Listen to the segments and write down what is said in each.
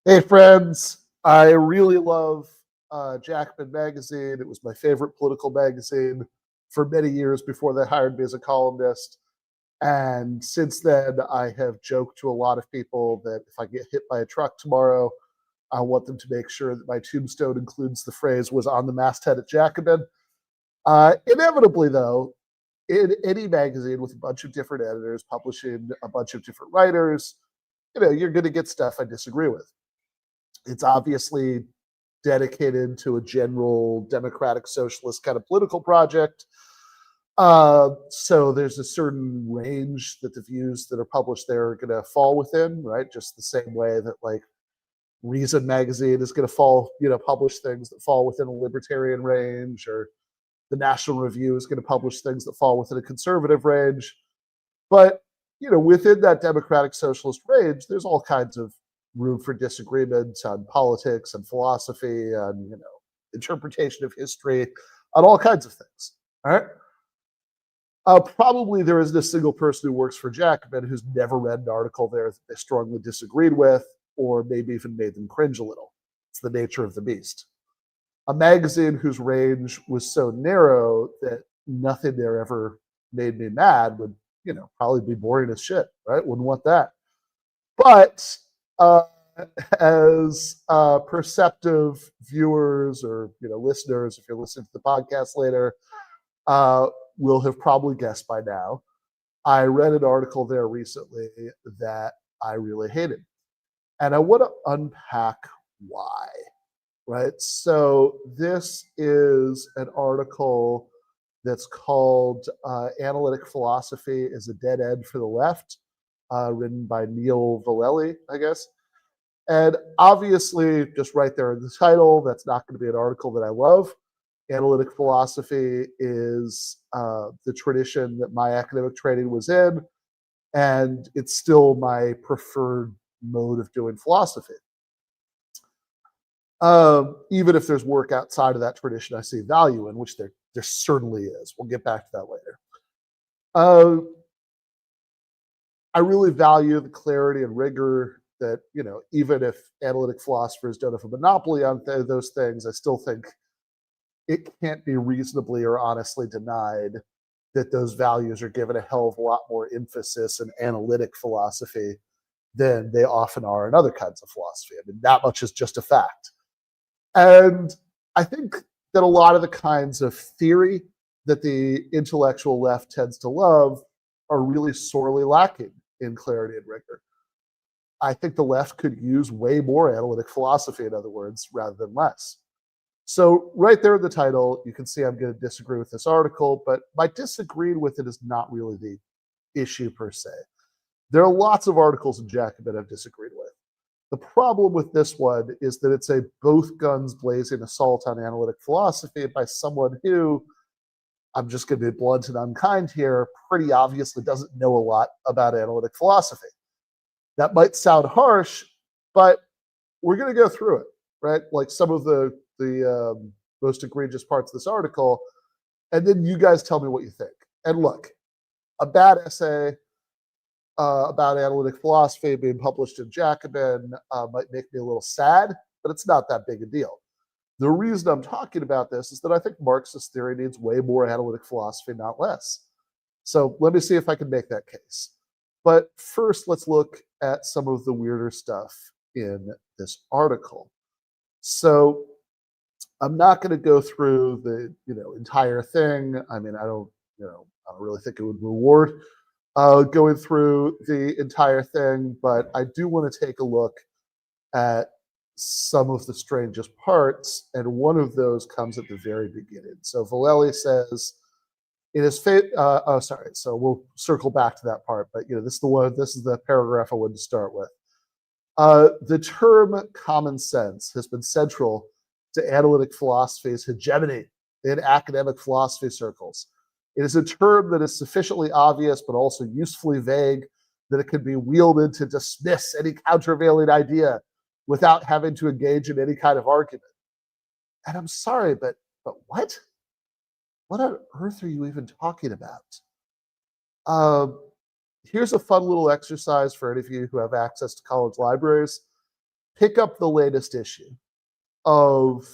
Hey, friends. I really love Jacobin magazine. It was my favorite political magazine for many years before they hired me as a columnist. And since then, I have joked to a lot of people that if I get hit by a truck tomorrow, I want them to make sure that my tombstone includes the phrase "was on the masthead at Jacobin." Inevitably, though, in any magazine with a bunch of different editors publishing a bunch of different writers, you're going to get stuff I disagree with. It's obviously dedicated to a general democratic socialist kind of political project. So there's a certain range that the views that are published there are going to fall within, right? Just the same way that like Reason magazine is going to fall, publish things that fall within a libertarian range, or the National Review is going to publish things that fall within a conservative range. But, within that democratic socialist range, there's all kinds of room for disagreement on politics and philosophy and interpretation of history, on all kinds of things. All right. Probably there isn't a single person who works for Jacobin who's never read an article there that they strongly disagreed with, or maybe even made them cringe a little. It's the nature of the beast. A magazine whose range was so narrow that nothing there ever made me mad would, probably be boring as shit, right? Wouldn't want that. But as perceptive viewers or listeners, if you're listening to the podcast later, will have probably guessed by now, I read an article there recently that I really hated, and I want to unpack why. Right. So this is an article that's called "Analytic Philosophy is a Dead End for the Left," written by Neil Vallelly, I guess. And obviously, just right there in the title, that's not going to be an article that I love. Analytic philosophy is the tradition that my academic training was in, and it's still my preferred mode of doing philosophy. Even if there's work outside of that tradition I see value in, which there certainly is. We'll get back to that later. I really value the clarity and rigor that, even if analytic philosophers don't have a monopoly on those things, I still think it can't be reasonably or honestly denied that those values are given a hell of a lot more emphasis in analytic philosophy than they often are in other kinds of philosophy. I mean, that much is just a fact. And I think that a lot of the kinds of theory that the intellectual left tends to love are really sorely lacking in clarity and rigor. I think the left could use way more analytic philosophy, in other words, rather than less. So right there in the title, you can see I'm going to disagree with this article, but my disagreeing with it is not really the issue per se. There are lots of articles in Jacobin I've disagreed with. The problem with this one is that it's a both guns blazing assault on analytic philosophy by someone who, I'm just going to be blunt and unkind here, pretty obviously doesn't know a lot about analytic philosophy. That might sound harsh, but we're going to go through it, right? Like some of the most egregious parts of this article, and then you guys tell me what you think. And look, a bad essay, about analytic philosophy being published in Jacobin might make me a little sad, but it's not that big a deal. The reason I'm talking about this is that I think Marxist theory needs way more analytic philosophy, not less. So let me see if I can make that case. But first, let's look at some of the weirder stuff in this article. So I'm not going to go through the entire thing. I mean, I don't really think it would reward going through the entire thing, but I do want to take a look at some of the strangest parts, and one of those comes at the very beginning. So Vallelly says, "It is so we'll circle back to that part, but this is the paragraph I wanted to start with. The term common sense has been central to analytic philosophy's hegemony in academic philosophy circles. It is a term that is sufficiently obvious but also usefully vague that it can be wielded to dismiss any countervailing idea without having to engage in any kind of argument." And I'm sorry, but what? What on earth are you even talking about? Here's a fun little exercise for any of you who have access to college libraries. Pick up the latest issue of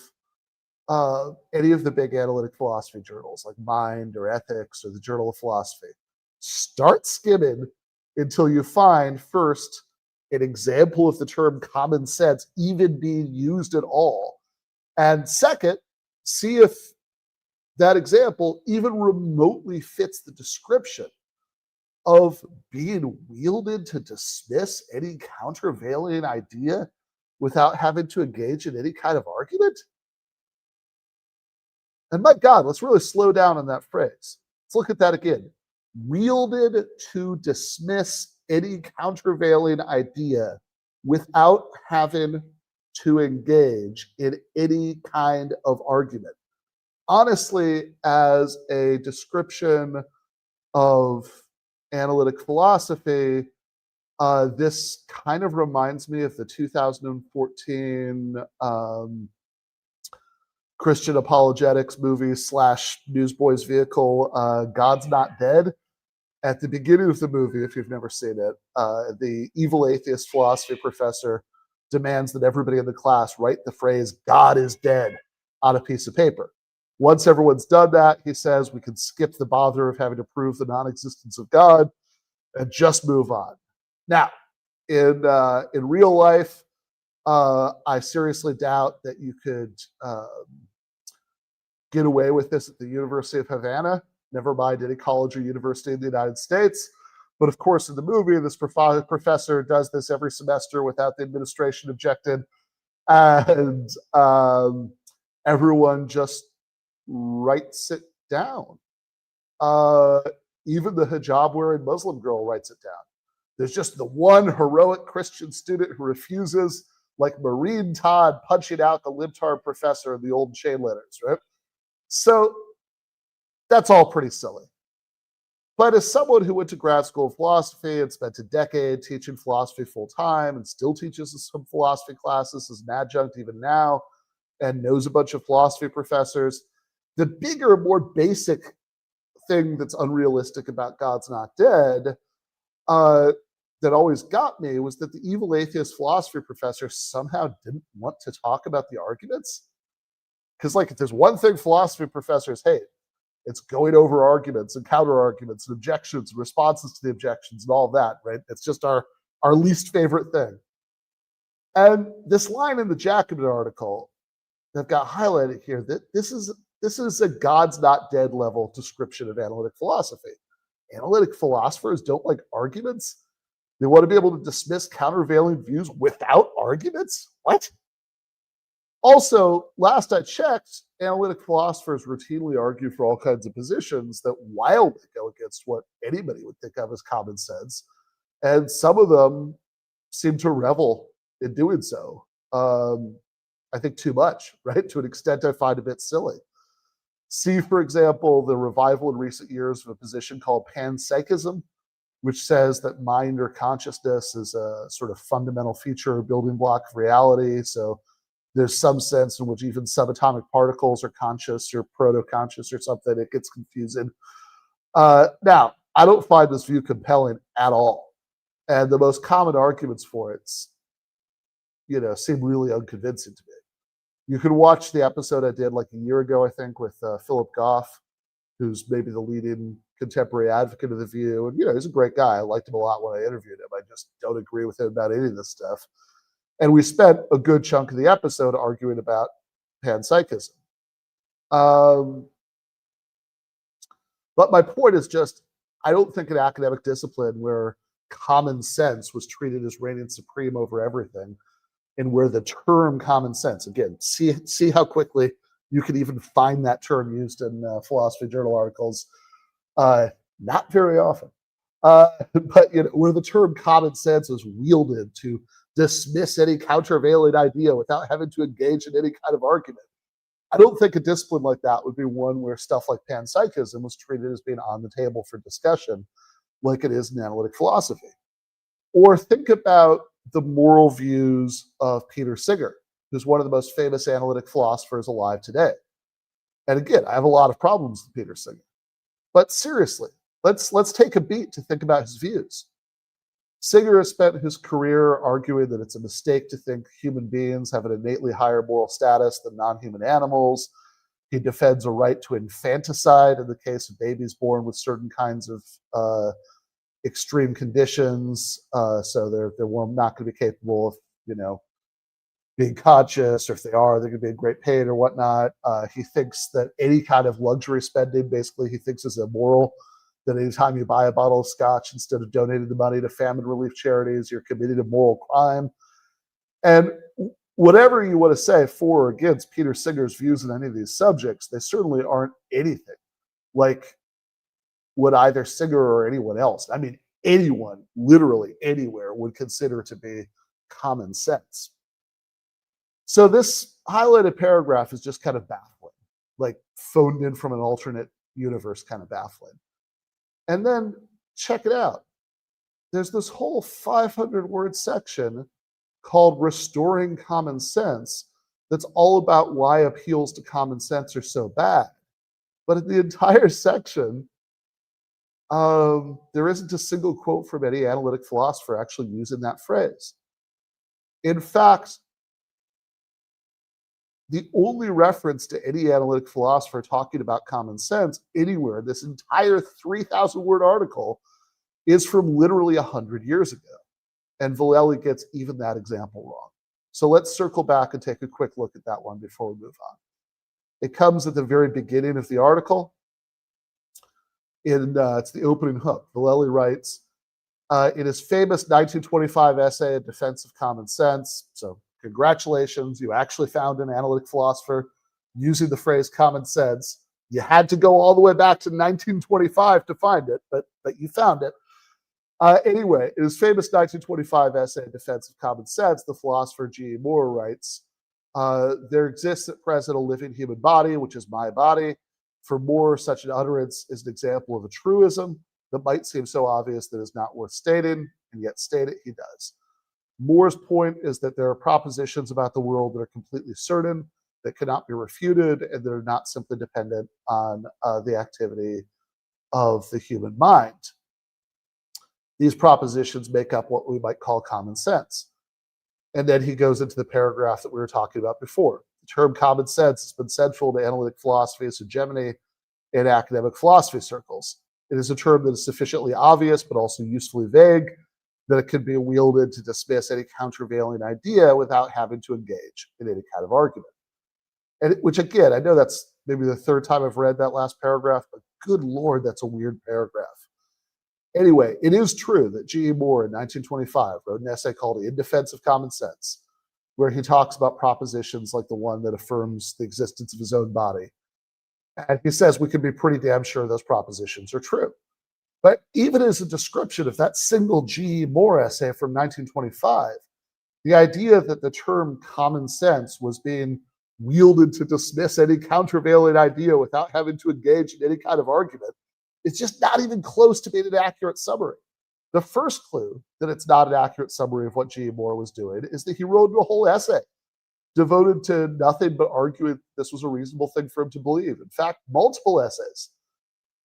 any of the big analytic philosophy journals like Mind or Ethics or the Journal of Philosophy. Start skimming until you find, first, an example of the term common sense even being used at all. And second, see if that example even remotely fits the description of being wielded to dismiss any countervailing idea without having to engage in any kind of argument. And my God, let's really slow down on that phrase. Let's look at that again. Wielded to dismiss any countervailing idea without having to engage in any kind of argument. Honestly, as a description of analytic philosophy, this kind of reminds me of the 2014 Christian apologetics movie / Newsboys vehicle, God's Not Dead. At the beginning of the movie, if you've never seen it, the evil atheist philosophy professor demands that everybody in the class write the phrase "God is dead" on a piece of paper. Once everyone's done that, he says we can skip the bother of having to prove the non-existence of God and just move on. Now, in real life, I seriously doubt that you could get away with this at the University of Havana, never mind any college or university in the United States. But of course, in the movie, this professor does this every semester without the administration objecting, and everyone just writes it down. Even the hijab-wearing Muslim girl writes it down. There's just the one heroic Christian student who refuses, like Maureen Todd punching out the libtard professor in the old chain letters, right? So that's all pretty silly. But as someone who went to grad school of philosophy and spent a decade teaching philosophy full-time and still teaches some philosophy classes as an adjunct even now and knows a bunch of philosophy professors, the bigger, more basic thing that's unrealistic about God's Not Dead that always got me was that the evil atheist philosophy professor somehow didn't want to talk about the arguments. Because, like, if there's one thing philosophy professors hate, it's going over arguments and counter arguments and objections and responses to the objections and all that, right? It's just our least favorite thing. And this line in the Jacobin article that got highlighted here, that this is a God's Not Dead level description of analytic philosophy. Analytic philosophers don't like arguments. They want to be able to dismiss countervailing views without arguments? What? Also, last I checked, analytic philosophers routinely argue for all kinds of positions that wildly go against what anybody would think of as common sense. And some of them seem to revel in doing so. I think too much, right? To an extent I find a bit silly. See, for example, the revival in recent years of a position called panpsychism, which says that mind or consciousness is a sort of fundamental feature or building block of reality. So there's some sense in which even subatomic particles are conscious or proto-conscious or something. It gets confusing. Now, I don't find this view compelling at all. And the most common arguments for it, seem really unconvincing to me. You can watch the episode I did like a year ago, I think, with Philip Goff, who's maybe the leading contemporary advocate of the view. And, he's a great guy. I liked him a lot when I interviewed him. I just don't agree with him about any of this stuff. And we spent a good chunk of the episode arguing about panpsychism. But my point is just, I don't think an academic discipline where common sense was treated as reigning supreme over everything, and where the term common sense, again, see how quickly you can even find that term used in philosophy journal articles. Not very often. But where the term common sense is wielded to dismiss any countervailing idea without having to engage in any kind of argument. I don't think a discipline like that would be one where stuff like panpsychism was treated as being on the table for discussion, like it is in analytic philosophy. Or think about the moral views of Peter Singer, who's one of the most famous analytic philosophers alive today. And again, I have a lot of problems with Peter Singer. But seriously, let's take a beat to think about his views. Singer has spent his career arguing that it's a mistake to think human beings have an innately higher moral status than non-human animals. He defends a right to infanticide in the case of babies born with certain kinds of extreme conditions, so they're not going to be capable of, being conscious, or if they are, they're going to be in great pain or whatnot. He thinks that any kind of luxury spending, basically, he thinks is immoral. That anytime you buy a bottle of scotch, instead of donating the money to famine relief charities, you're committing a moral crime. And whatever you want to say for or against Peter Singer's views on any of these subjects, they certainly aren't anything like what either Singer or anyone else, I mean, anyone, literally anywhere, would consider to be common sense. So this highlighted paragraph is just kind of baffling, like phoned in from an alternate universe kind of baffling. And then check it out. There's this whole 500-word section called Restoring Common Sense that's all about why appeals to common sense are so bad. But in the entire section, there isn't a single quote from any analytic philosopher actually using that phrase. In fact, the only reference to any analytic philosopher talking about common sense anywhere in this entire 3,000-word article is from literally 100 years ago. And Vallelly gets even that example wrong. So let's circle back and take a quick look at that one before we move on. It comes at the very beginning of the article. It's the opening hook. Vallelly writes, in his famous 1925 essay, A Defense of Common Sense, so congratulations, you actually found an analytic philosopher using the phrase common sense. You had to go all the way back to 1925 to find it, but you found it. Anyway, in his famous 1925 essay, A Defense of Common Sense, the philosopher G.E. Moore writes, there exists at present a living human body, which is my body. For Moore, such an utterance is an example of a truism that might seem so obvious that it's not worth stating, and yet state it he does. Moore's point is that there are propositions about the world that are completely certain, that cannot be refuted, and that are not simply dependent on the activity of the human mind. These propositions make up what we might call common sense. And then he goes into the paragraph that we were talking about before. The term common sense has been central to analytic philosophy's hegemony in academic philosophy circles. It is a term that is sufficiently obvious, but also usefully vague, that it can be wielded to dismiss any countervailing idea without having to engage in any kind of argument. And which, again, I know that's maybe the third time I've read that last paragraph, but good Lord, that's a weird paragraph. Anyway, it is true that G.E. Moore in 1925 wrote an essay called In Defense of Common Sense, where he talks about propositions like the one that affirms the existence of his own body. And he says we can be pretty damn sure those propositions are true. But even as a description of that single G.E. Moore essay from 1925, the idea that the term common sense was being wielded to dismiss any countervailing idea without having to engage in any kind of argument, it's just not even close to being an accurate summary. The first clue that it's not an accurate summary of what G.E. Moore was doing is that he wrote a whole essay devoted to nothing but arguing this was a reasonable thing for him to believe. In fact, multiple essays.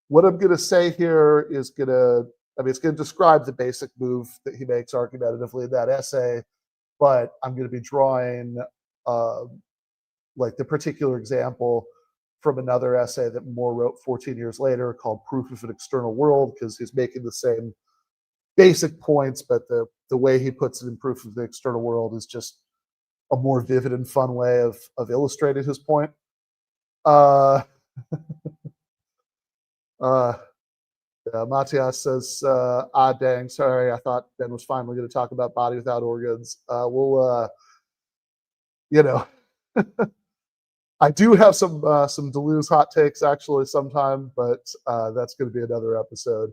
What I'm going to say here is going to I mean, it's going to describe the basic move that he makes argumentatively in that essay, but I'm going to be drawing like the particular example from another essay that Moore wrote 14 years later called Proof of an External World, because he's making the same basic points, but the way he puts it in Proof of the External World is just a more vivid and fun way of illustrating his point. Matthias says, dang, sorry, I thought Ben was finally going to talk about body without organs. You know, I do have some Deleuze hot takes actually sometime, but that's going to be another episode.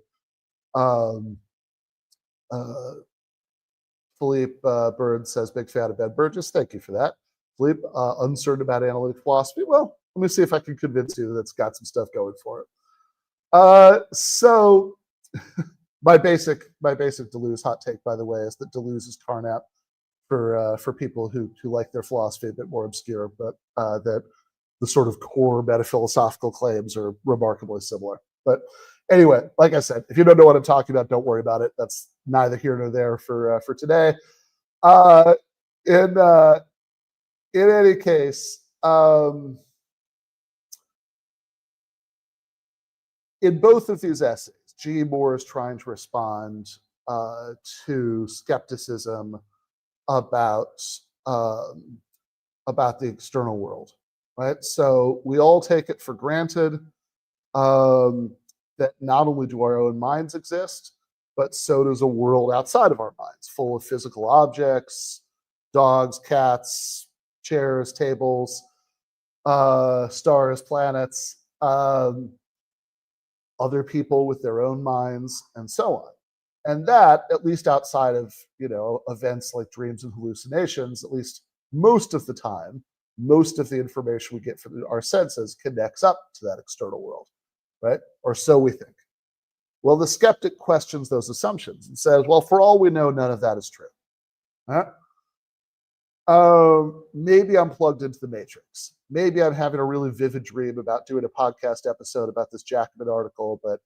Philippe Bird says, big fan of Ben Burgis. Thank you for that. Philippe, uncertain about analytic philosophy. Well, let me see if I can convince you that it's got some stuff going for it. So my basic Deleuze hot take, by the way, is that Deleuze is Carnap for people who like their philosophy a bit more obscure, but that the sort of core metaphilosophical claims are remarkably similar. But anyway, like I said, if you don't know what I'm talking about, don't worry about it. That's neither here nor there for today. In any case, in both of these essays, G. Moore is trying to respond to skepticism about the external world, right? So we all take it for granted that not only do our own minds exist, but so does a world outside of our minds, full of physical objects, dogs, cats, chairs, tables, stars, planets, other people with their own minds, and so on. And that, at least outside of, events like dreams and hallucinations, at least most of the time, most of the information we get from our senses connects up to that external world, right? Or so we think. Well, the skeptic questions those assumptions and says, well, for all we know, none of that is true. Huh? Maybe I'm plugged into the matrix. Maybe I'm having a really vivid dream about doing a podcast episode about this Jacobin article, but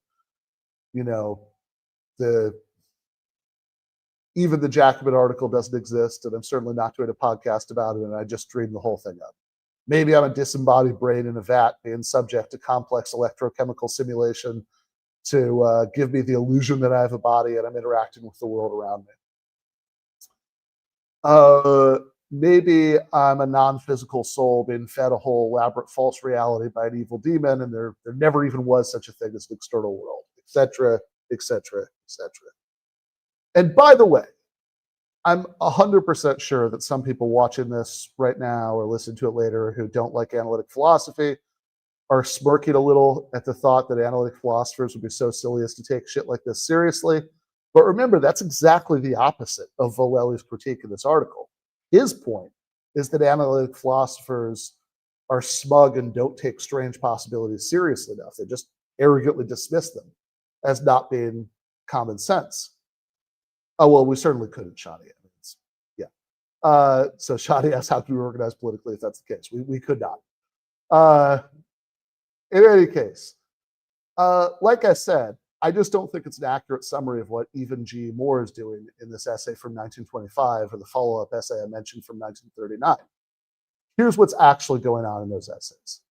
even the Jacobin article doesn't exist, and I'm certainly not doing a podcast about it, and I just dreamed the whole thing up. Maybe I'm a disembodied brain in a vat being subject to complex electrochemical simulation to give me the illusion that I have a body and I'm interacting with the world around me. Maybe I'm a non-physical soul being fed a whole elaborate false reality by an evil demon, and there never even was such a thing as an external world, etc., etc., etc. And by the way, I'm 100% sure that some people watching this right now or listen to it later who don't like analytic philosophy are smirking a little at the thought that analytic philosophers would be so silly as to take shit like this seriously. But remember, that's exactly the opposite of Vallelly's critique in this article. His point is that analytic philosophers are smug and don't take strange possibilities seriously enough. They just arrogantly dismiss them as not being common sense. Oh, well, we certainly couldn't, Shadi. So Shadi asks, how can we organize politically if that's the case? We could not. In any case, like I said, I just don't think it's an accurate summary of what even G. Moore is doing in this essay from 1925 or the follow-up essay I mentioned from 1939. Here's what's actually going on in those essays.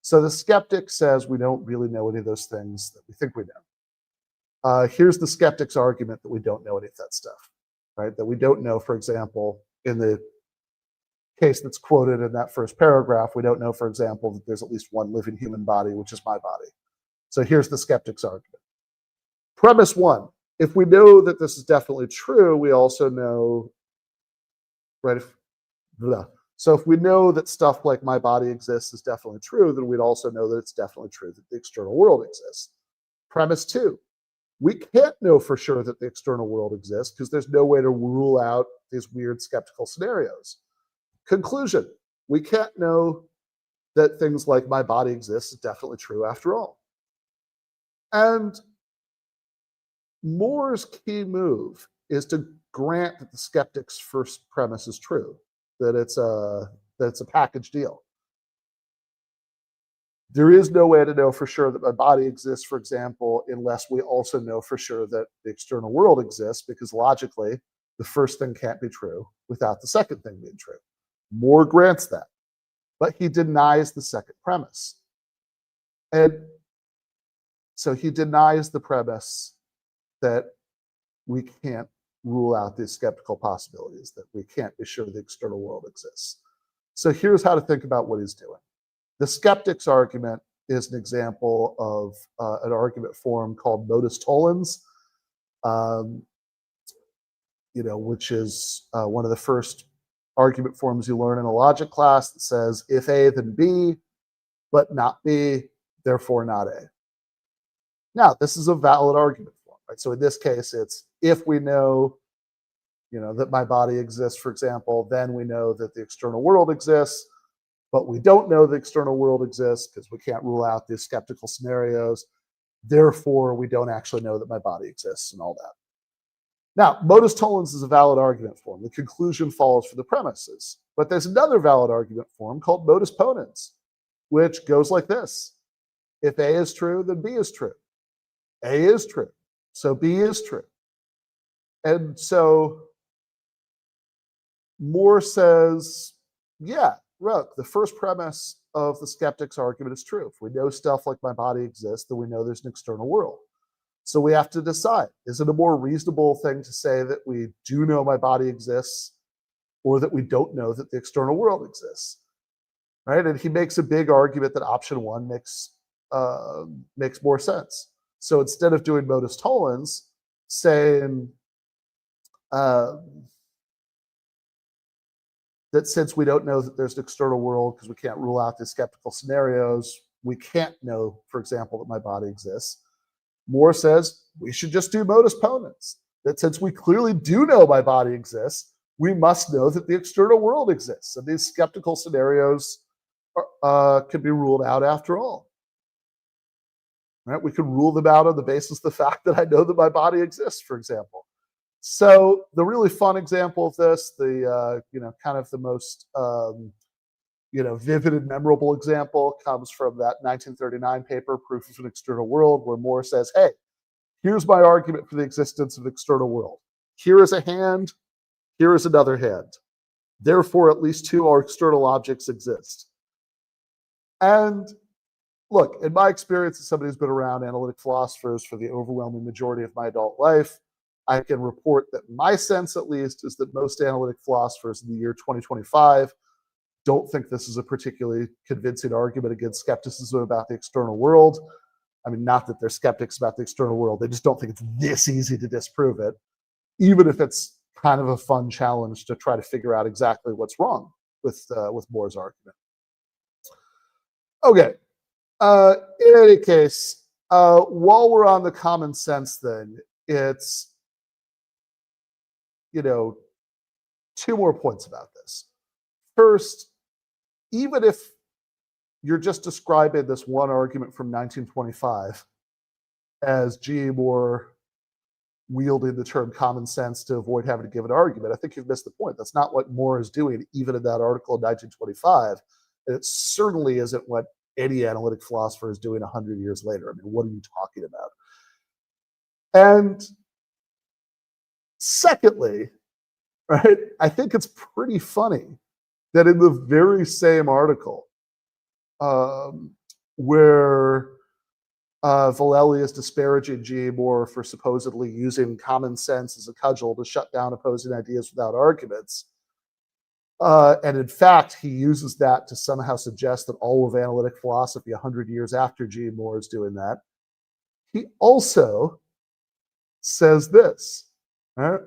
So the skeptic says we don't really know any of those things that we think we know. Here's the skeptic's argument that we don't know any of that stuff, right? That we don't know, for example, in the case that's quoted in that first paragraph, we don't know, for example, that there's at least one living human body, which is my body. So here's the skeptic's argument. Premise one, if we know that this is definitely true, we also know, right? So if we know that stuff like my body exists is definitely true, then we'd also know that it's definitely true that the external world exists. Premise two, we can't know for sure that the external world exists because there's no way to rule out these weird skeptical scenarios. Conclusion, we can't know that things like my body exists is definitely true after all. And Moore's key move is to grant that the skeptic's first premise is true, that it's a package deal. There is no way to know for sure that my body exists, for example, unless we also know for sure that the external world exists, because logically, the first thing can't be true without the second thing being true. Moore grants that, but he denies the second premise. And so he denies the premise that we can't rule out these skeptical possibilities, that we can't be sure the external world exists. So here's how to think about what he's doing. The skeptics argument is an example of an argument form called modus tollens, which is one of the first argument forms you learn in a logic class that says, if A, then B, but not B, therefore not A. Now, this is a valid argument form, right? So in this case, it's if we know, that my body exists, for example, then we know that the external world exists, but we don't know the external world exists because we can't rule out these skeptical scenarios. Therefore, we don't actually know that my body exists and all that. Now, modus tollens is a valid argument form. The conclusion follows for the premises. But there's another valid argument form called modus ponens, which goes like this. If A is true, then B is true. A is true, so B is true. And so Moore says, yeah, look, the first premise of the skeptics argument is true. If we know stuff like my body exists, then we know there's an external world. So we have to decide, is it a more reasonable thing to say that we do know my body exists or that we don't know that the external world exists, right? And he makes a big argument that option one makes more sense. So instead of doing modus tollens, saying that since we don't know that there's an external world because we can't rule out the skeptical scenarios, we can't know, for example, that my body exists. Moore says we should just do modus ponens, that since we clearly do know my body exists, we must know that the external world exists. And these skeptical scenarios can be ruled out after all. Right? We can rule them out on the basis of the fact that I know that my body exists, for example. So the really fun example of this, the kind of the most vivid and memorable example comes from that 1939 paper, Proof of an External World, where Moore says, hey, here's my argument for the existence of the external world. Here is a hand, here is another hand. Therefore, at least two external objects exist. And look, in my experience as somebody who's been around analytic philosophers for the overwhelming majority of my adult life, I can report that my sense, at least, is that most analytic philosophers in the year 2025 don't think this is a particularly convincing argument against skepticism about the external world. I mean, not that they're skeptics about the external world. They just don't think it's this easy to disprove it, even if it's kind of a fun challenge to try to figure out exactly what's wrong with Moore's argument. Okay. In any case, while we're on the common sense thing, it's, two more points about this. First, even if you're just describing this one argument from 1925 as G. Moore wielding the term common sense to avoid having to give an argument, I think you've missed the point. That's not what Moore is doing, even in that article in 1925. And it certainly isn't what any analytic philosopher is doing 100 years later. I mean, what are you talking about? And secondly, right, I think it's pretty funny that in the very same article where Vallelly is disparaging G. Moore for supposedly using common sense as a cudgel to shut down opposing ideas without arguments, and in fact, he uses that to somehow suggest that all of analytic philosophy 100 years after G. Moore is doing that. He also says this, right?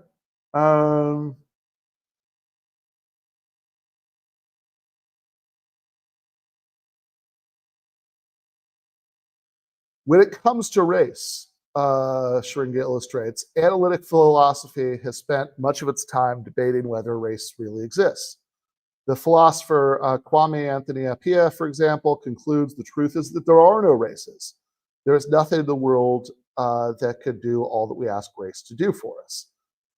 When it comes to race, Schuringa illustrates, analytic philosophy has spent much of its time debating whether race really exists. The philosopher Kwame Anthony Appiah, for example, concludes the truth is that there are no races. There is nothing in the world that could do all that we ask race to do for us.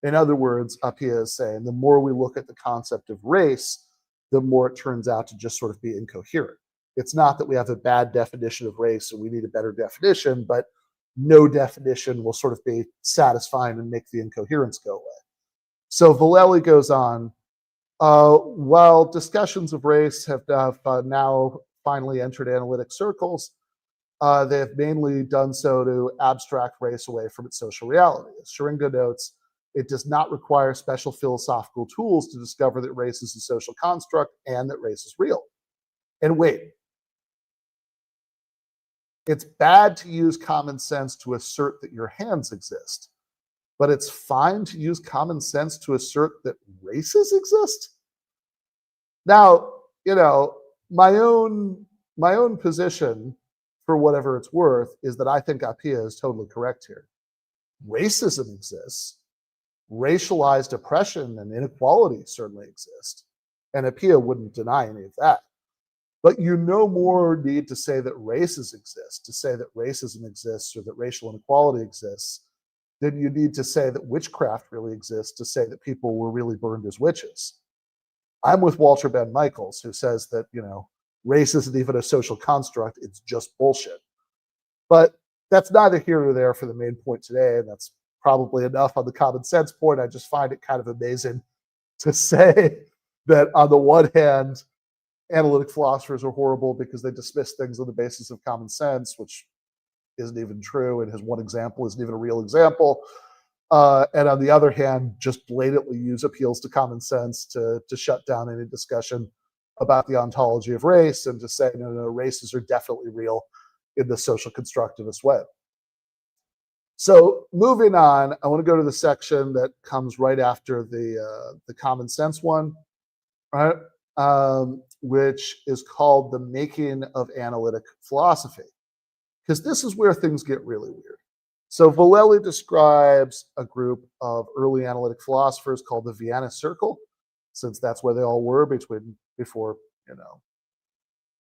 In other words, Appiah is saying the more we look at the concept of race, the more it turns out to just sort of be incoherent. It's not that we have a bad definition of race and we need a better definition, but no definition will sort of be satisfying and make the incoherence go away. So Vallelly goes on, while discussions of race have now finally entered analytic circles, they have mainly done so to abstract race away from its social reality. As Schuringa notes, it does not require special philosophical tools to discover that race is a social construct and that race is real. And wait, it's bad to use common sense to assert that your hands exist, but it's fine to use common sense to assert that races exist? Now, you know, my own position, for whatever it's worth, is that I think Appiah is totally correct here. Racism exists. Racialized oppression and inequality certainly exist. And Appiah wouldn't deny any of that. But you no more need to say that races exist, to say that racism exists or that racial inequality exists, than you need to say that witchcraft really exists, to say that people were really burned as witches. I'm with Walter Ben Michaels, who says that, you know, race isn't even a social construct, it's just bullshit. But that's neither here nor there for the main point today, and that's probably enough on the common sense point. I just find it kind of amazing to say that on the one hand, analytic philosophers are horrible because they dismiss things on the basis of common sense, which isn't even true, and his one example isn't even a real example. And on the other hand, just blatantly use appeals to common sense to shut down any discussion about the ontology of race and to say, no, races are definitely real in the social constructivist way. So moving on, I want to go to the section that comes right after the common sense one, right? Which is called The Making of Analytic Philosophy, because this is where things get really weird. So Vallelly describes a group of early analytic philosophers called the Vienna Circle, since that's where they all were before, you know,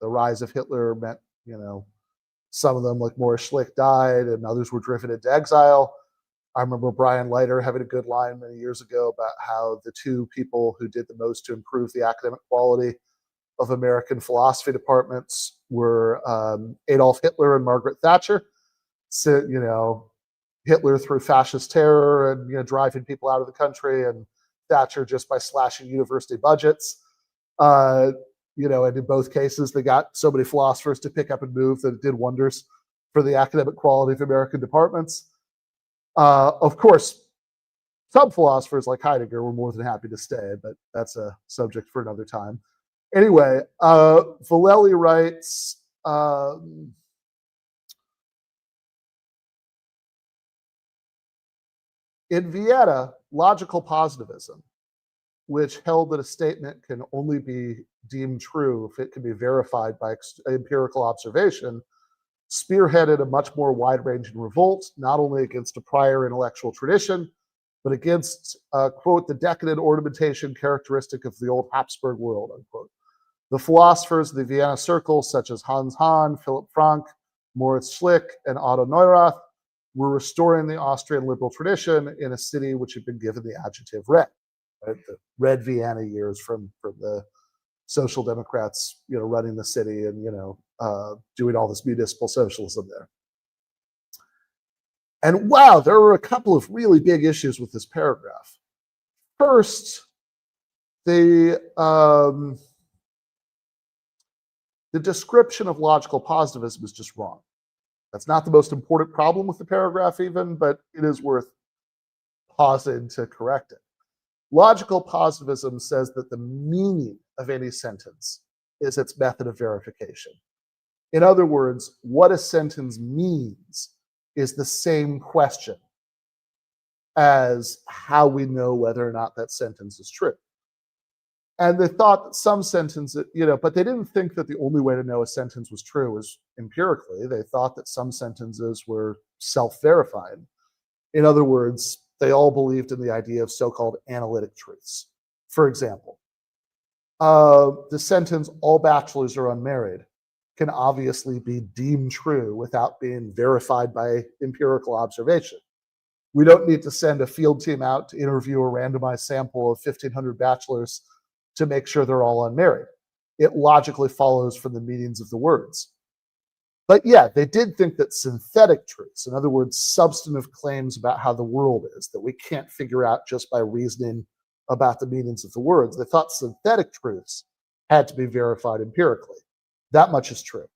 the rise of Hitler meant, you know, some of them, like Morris Schlick, died and others were driven into exile. I remember Brian Leiter having a good line many years ago about how the two people who did the most to improve the academic quality of American philosophy departments were Adolf Hitler and Margaret Thatcher. So, you know, Hitler through fascist terror and, you know, driving people out of the country, and Thatcher just by slashing university budgets. You know, and in both cases, they got so many philosophers to pick up and move that it did wonders for the academic quality of American departments. Of course, some philosophers like Heidegger were more than happy to stay, but that's a subject for another time. Anyway, Vallelly writes, in Vienna, logical positivism, which held that a statement can only be deemed true if it can be verified by empirical observation, spearheaded a much more wide-ranging revolt, not only against a prior intellectual tradition, but against, quote, the decadent ornamentation characteristic of the old Habsburg world, unquote. The philosophers of the Vienna Circle, such as Hans Hahn, Philipp Frank, Moritz Schlick, and Otto Neurath, were restoring the Austrian liberal tradition in a city which had been given the adjective red, right? The red Vienna years from the social democrats, you know, running the city and, you know, doing all this municipal socialism there. And wow, there were a couple of really big issues with this paragraph. First, the description of logical positivism is just wrong. That's not the most important problem with the paragraph even, but it is worth pausing to correct it. Logical positivism says that the meaning of any sentence is its method of verification. In other words, what a sentence means is the same question as how we know whether or not that sentence is true. And they thought that some sentences, you know, but they didn't think that the only way to know a sentence was true was empirically. They thought that some sentences were self-verifying. In other words, they all believed in the idea of so-called analytic truths. For example, the sentence, all bachelors are unmarried, can obviously be deemed true without being verified by empirical observation. We don't need to send a field team out to interview a randomized sample of 1,500 bachelors to make sure they're all unmarried. it logically follows from the meanings of the words. But yeah, they did think that synthetic truths, in other words, substantive claims about how the world is, that we can't figure out just by reasoning about the meanings of the words, they thought synthetic truths had to be verified empirically. That much is true.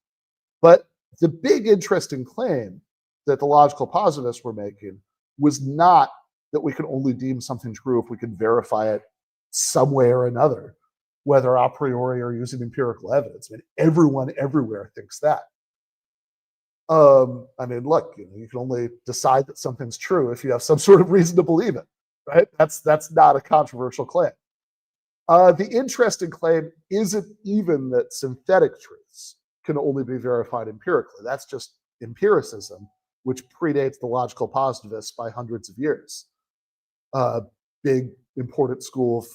But the big interesting claim that the logical positivists were making was not that we can only deem something true if we can verify it some way or another, whether a priori or using empirical evidence. I mean, everyone everywhere thinks that. I mean, look, you can only decide that something's true if you have some sort of reason to believe it, right? That's not a controversial claim. The interesting claim isn't even that synthetic truths can only be verified empirically. That's just empiricism, which predates the logical positivists by hundreds of years. Big, important school of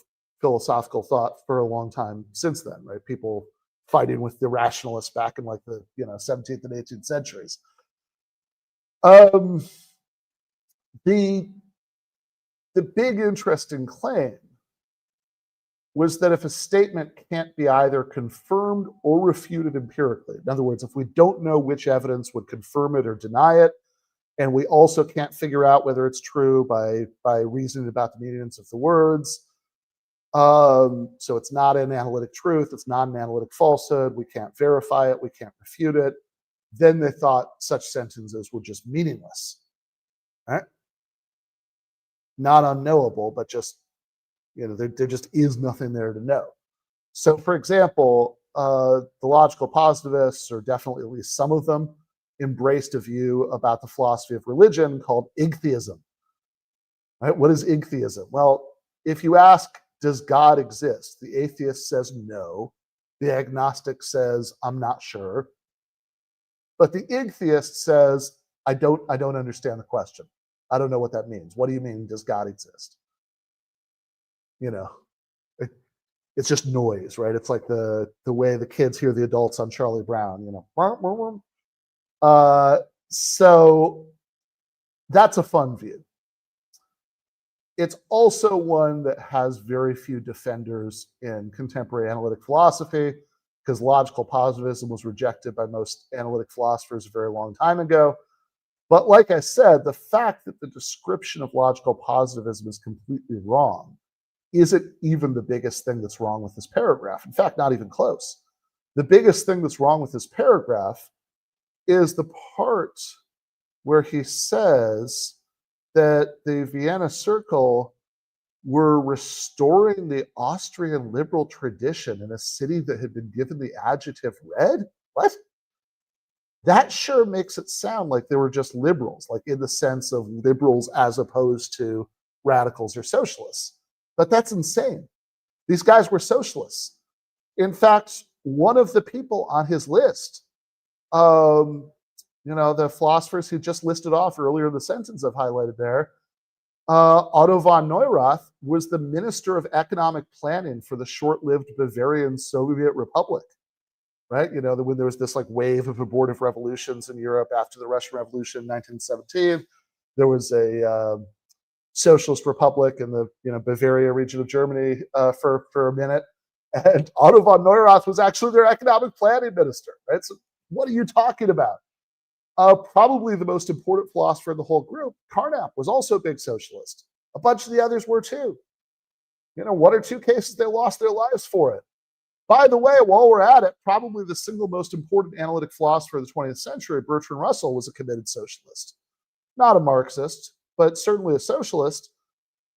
philosophical thought for a long time since then, right? People fighting with the rationalists back in like the 17th and 18th centuries. The big interesting claim was that if a statement can't be either confirmed or refuted empirically, in other words, if we don't know which evidence would confirm it or deny it, and we also can't figure out whether it's true by reasoning about the meanings of the words, so it's not an analytic truth, it's not an analytic falsehood, we can't verify it, we can't refute it, then they thought such sentences were just meaningless. Right? Not unknowable, but just, there just is nothing there to know. So, for example, the logical positivists, or definitely at least some of them, embraced a view about the philosophy of religion called igtheism. Right? What is igtheism? Well, if you ask, does God exist? The atheist says no. The agnostic says, I'm not sure. But the igtheist says, I don't understand the question. I don't know what that means. What do you mean, does God exist? It's just noise, right? It's like the way the kids hear the adults on Charlie Brown, So that's a fun view. It's also one that has very few defenders in contemporary analytic philosophy, because logical positivism was rejected by most analytic philosophers a very long time ago. But like I said, the fact that the description of logical positivism is completely wrong isn't even the biggest thing that's wrong with this paragraph. In fact, not even close. The biggest thing that's wrong with this paragraph is the part where he says that the Vienna Circle were restoring the Austrian liberal tradition in a city that had been given the adjective red? What? That sure makes it sound like they were just liberals, like in the sense of liberals as opposed to radicals or socialists. But that's insane. These guys were socialists. In fact, one of the people on his list, the philosophers who just listed off earlier in the sentence I've highlighted there, Otto von Neurath was the Minister of Economic Planning for the short-lived Bavarian Soviet Republic, right? When there was this like wave of abortive revolutions in Europe after the Russian Revolution in 1917, there was a socialist republic in the Bavaria region of Germany for a minute, and Otto von Neurath was actually their economic planning minister, right? So what are you talking about? Probably the most important philosopher in the whole group, Carnap, was also a big socialist. A bunch of the others were too. One or two cases they lost their lives for it. By the way, while we're at it, probably the single most important analytic philosopher of the 20th century, Bertrand Russell, was a committed socialist. Not a Marxist, but certainly a socialist,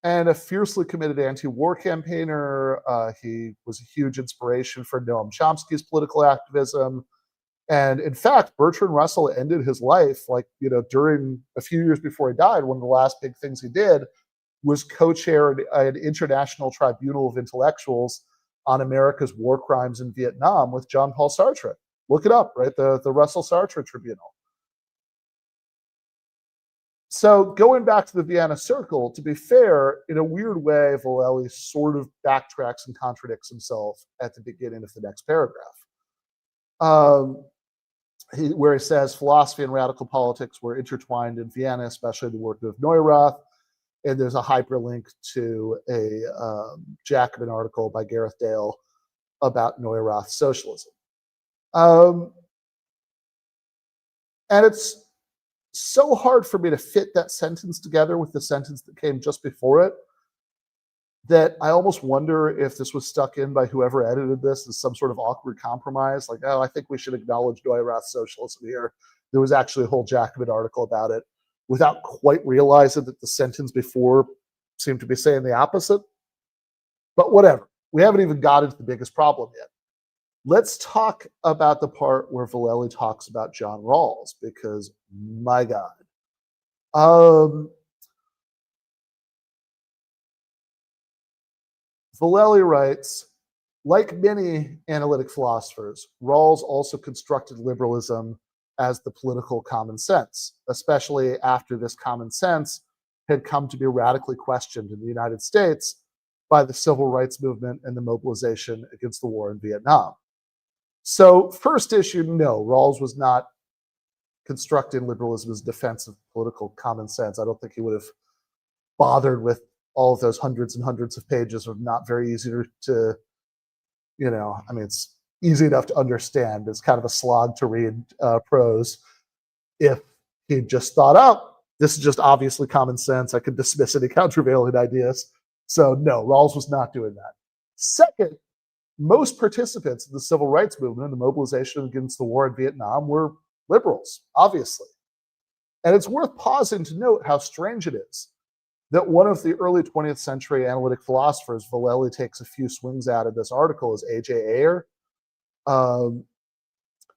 and a fiercely committed anti-war campaigner. He was a huge inspiration for Noam Chomsky's political activism. And in fact, Bertrand Russell ended his life, during a few years before he died, one of the last big things he did was co-chair an international tribunal of intellectuals on America's war crimes in Vietnam with John Paul Sartre. Look it up, right? The Russell Sartre Tribunal. So going back to the Vienna Circle, to be fair, in a weird way, Vallelly sort of backtracks and contradicts himself at the beginning of the next paragraph. Where he says philosophy and radical politics were intertwined in Vienna, especially the work of Neurath. And there's a hyperlink to a Jacobin article by Gareth Dale about Neurath socialism. And it's so hard for me to fit that sentence together with the sentence that came just before it that I almost wonder if this was stuck in by whoever edited this as some sort of awkward compromise. Like, oh, I think we should acknowledge Neurath socialism here. There was actually a whole Jacobin article about it without quite realizing that the sentence before seemed to be saying the opposite. But whatever. We haven't even got into the biggest problem yet. Let's talk about the part where Vallelly talks about John Rawls, because my God. Vallelly writes, like many analytic philosophers, Rawls also constructed liberalism as the political common sense, especially after this common sense had come to be radically questioned in the United States by the civil rights movement and the mobilization against the war in Vietnam. So, first issue, no, Rawls was not constructing liberalism as defense of political common sense. I don't think he would have bothered with all of those hundreds and hundreds of pages of not very easy to I mean, it's easy enough to understand. It's kind of a slog to read prose. If he just thought, oh, this is just obviously common sense, I could dismiss any countervailing ideas. So no, Rawls was not doing that. Second, most participants in the civil rights movement and the mobilization against the war in Vietnam were liberals, obviously. And it's worth pausing to note how strange it is that one of the early 20th century analytic philosophers Vallelly takes a few swings at in this article is A.J. Ayer. And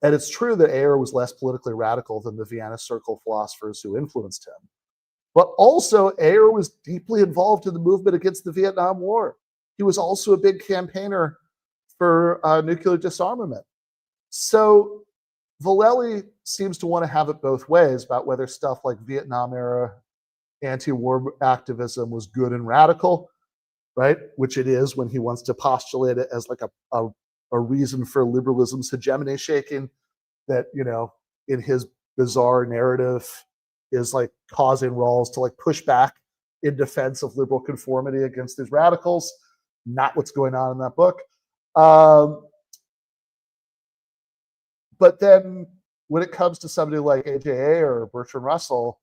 it's true that Ayer was less politically radical than the Vienna Circle philosophers who influenced him. But also, Ayer was deeply involved in the movement against the Vietnam War. He was also a big campaigner for nuclear disarmament. So Vallelly seems to want to have it both ways about whether stuff like Vietnam-era anti-war activism was good and radical, right? Which it is when he wants to postulate it as like a reason for liberalism's hegemony shaking that, in his bizarre narrative is like causing Rawls to like push back in defense of liberal conformity against these radicals. Not what's going on in that book. But then when it comes to somebody like A.J. Ayer or Bertrand Russell,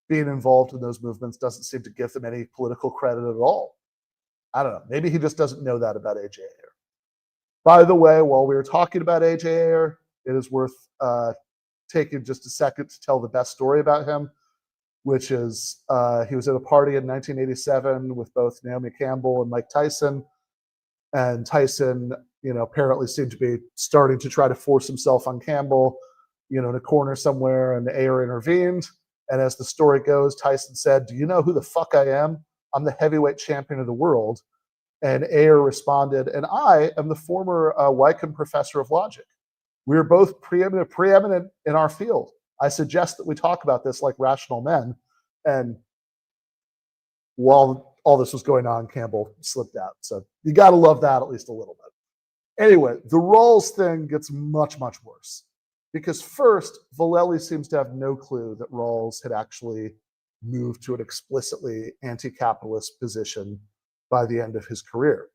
being involved in those movements doesn't seem to give them any political credit at all. I don't know. Maybe he just doesn't know that about A.J. Ayer. By the way, while we were talking about A.J. Ayer, it is worth taking just a second to tell the best story about him, which is he was at a party in 1987 with both Naomi Campbell and Mike Tyson. And Tyson, apparently seemed to be starting to try to force himself on Campbell, in a corner somewhere, and Ayer intervened. And as the story goes, Tyson said, "Do you know who the fuck I am? I'm the heavyweight champion of the world." And Ayer responded, "And I am the former Wickham professor of logic. We are both preeminent in our field. I suggest that we talk about this like rational men." And while all this was going on, Campbell slipped out. So you got to love that at least a little bit. Anyway, the Rawls thing gets much, much worse. Because first, Vallelly seems to have no clue that Rawls had actually moved to an explicitly anti-capitalist position by the end of his career.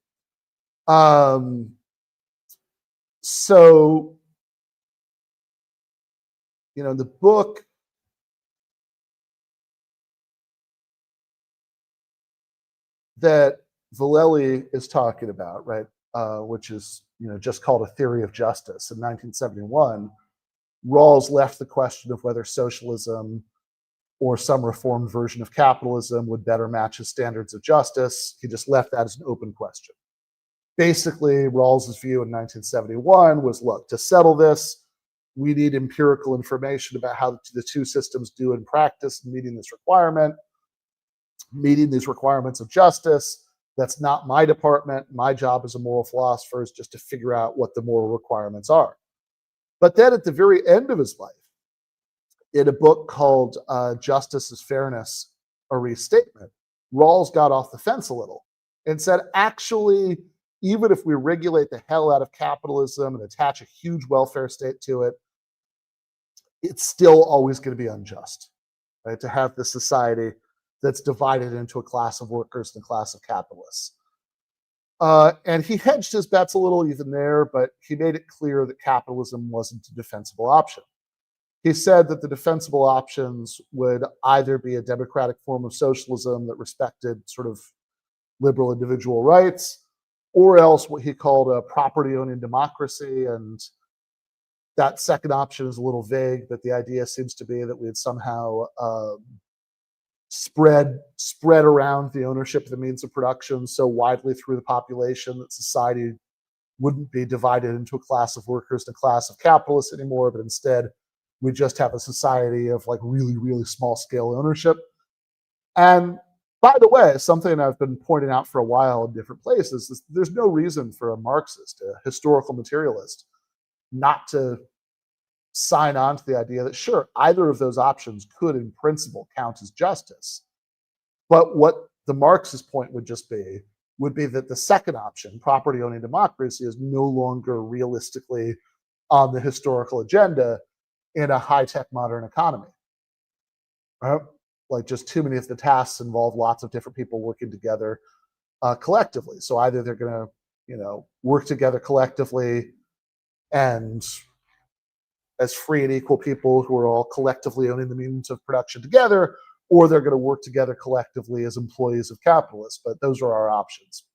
So, the book that Vallelly is talking about, right, which is, just called A Theory of Justice in 1971, Rawls left the question of whether socialism or some reformed version of capitalism would better match his standards of justice. He just left that as an open question. Basically, Rawls's view in 1971 was, look, to settle this, we need empirical information about how the two systems do in practice in meeting this requirement, meeting these requirements of justice. That's not my department. My job as a moral philosopher is just to figure out what the moral requirements are. But then at the very end of his life, in a book called Justice is Fairness, A Restatement, Rawls got off the fence a little and said, actually, even if we regulate the hell out of capitalism and attach a huge welfare state to it, it's still always going to be unjust, right? To have this society that's divided into a class of workers and a class of capitalists. And he hedged his bets a little even there, but he made it clear that capitalism wasn't a defensible option. He said that the defensible options would either be a democratic form of socialism that respected sort of liberal individual rights, or else what he called a property-owning democracy. And that second option is a little vague, but the idea seems to be that we'd somehow spread around the ownership of the means of production so widely through the population that society wouldn't be divided into a class of workers and a class of capitalists anymore, but instead we just have a society of like really, really small scale ownership. And by the way, something I've been pointing out for a while in different places is there's no reason for a Marxist, a historical materialist, not to sign on to the idea that, sure, either of those options could, in principle, count as justice. But what the Marxist point would be that the second option, property-owning democracy, is no longer realistically on the historical agenda in a high-tech modern economy. Right? Like, just too many of the tasks involve lots of different people working together collectively. So either they're going to, work together collectively and as free and equal people who are all collectively owning the means of production together, or they're going to work together collectively as employees of capitalists. But those are our options.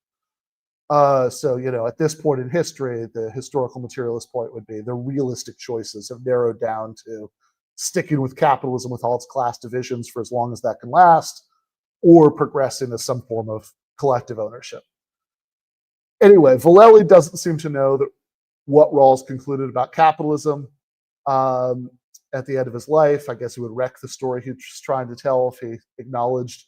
So, at this point in history, the historical materialist point would be the realistic choices have narrowed down to sticking with capitalism with all its class divisions for as long as that can last, or progressing to some form of collective ownership. Anyway, Vallelly doesn't seem to know that what Rawls concluded about capitalism at the end of his life. I guess he would wreck the story he was trying to tell if he acknowledged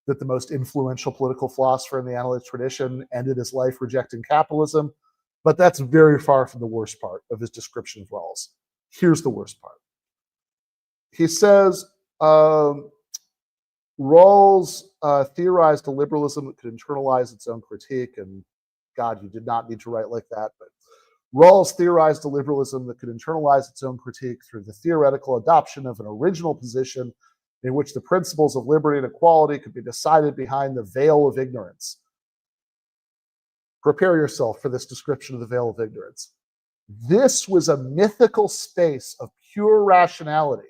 that the most influential political philosopher in the analytic tradition ended his life rejecting capitalism. But that's very far from the worst part of his description of Rawls. Here's the worst part. He says Rawls theorized a liberalism that could internalize its own critique. And God, you did not need to write like that, but Rawls theorized a liberalism that could internalize its own critique through the theoretical adoption of an original position in which the principles of liberty and equality could be decided behind the veil of ignorance. Prepare yourself for this description of the veil of ignorance. This was a mythical space of pure rationality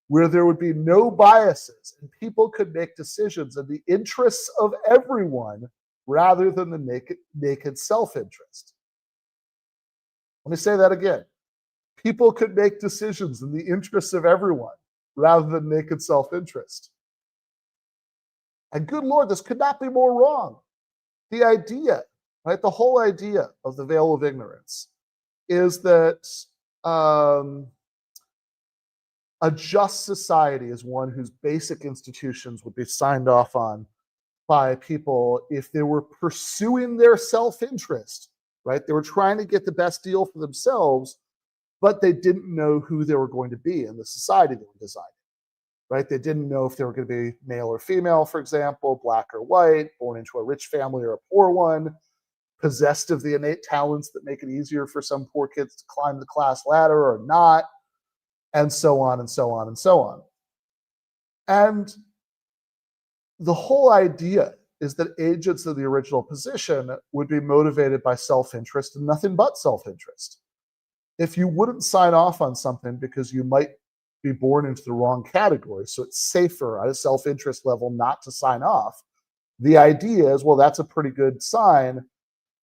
where there would be no biases and people could make decisions in the interests of everyone rather than the naked self-interest. Let me say that again. People could make decisions in the interests of everyone rather than naked self-interest. And good Lord, this could not be more wrong. The idea, right, the whole idea of the veil of ignorance is that a just society is one whose basic institutions would be signed off on by people if they were pursuing their self-interest, right? They were trying to get the best deal for themselves, but they didn't know who they were going to be in the society they were designing, right? They didn't know if they were going to be male or female, for example, black or white, born into a rich family or a poor one, possessed of the innate talents that make it easier for some poor kids to climb the class ladder or not, and so on and so on and so on. And the whole idea is that agents of the original position would be motivated by self-interest and nothing but self-interest. If you wouldn't sign off on something because you might be born into the wrong category, so it's safer at a self-interest level not to sign off, the idea is, well, that's a pretty good sign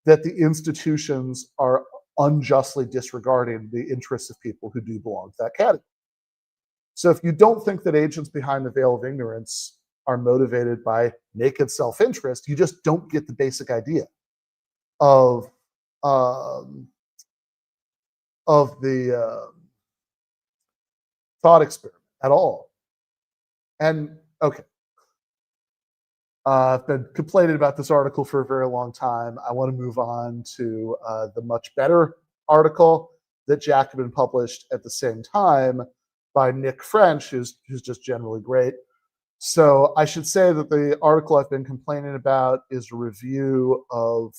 that the institutions are unjustly disregarding the interests of people who do belong to that category. So if you don't think that agents behind the veil of ignorance are motivated by naked self-interest, you just don't get the basic idea of the thought experiment at all. And okay, I've been complaining about this article for a very long time. I want to move on to the much better article that Jacobin published at the same time by Nick French, who's just generally great. So I should say that the article I've been complaining about is a review of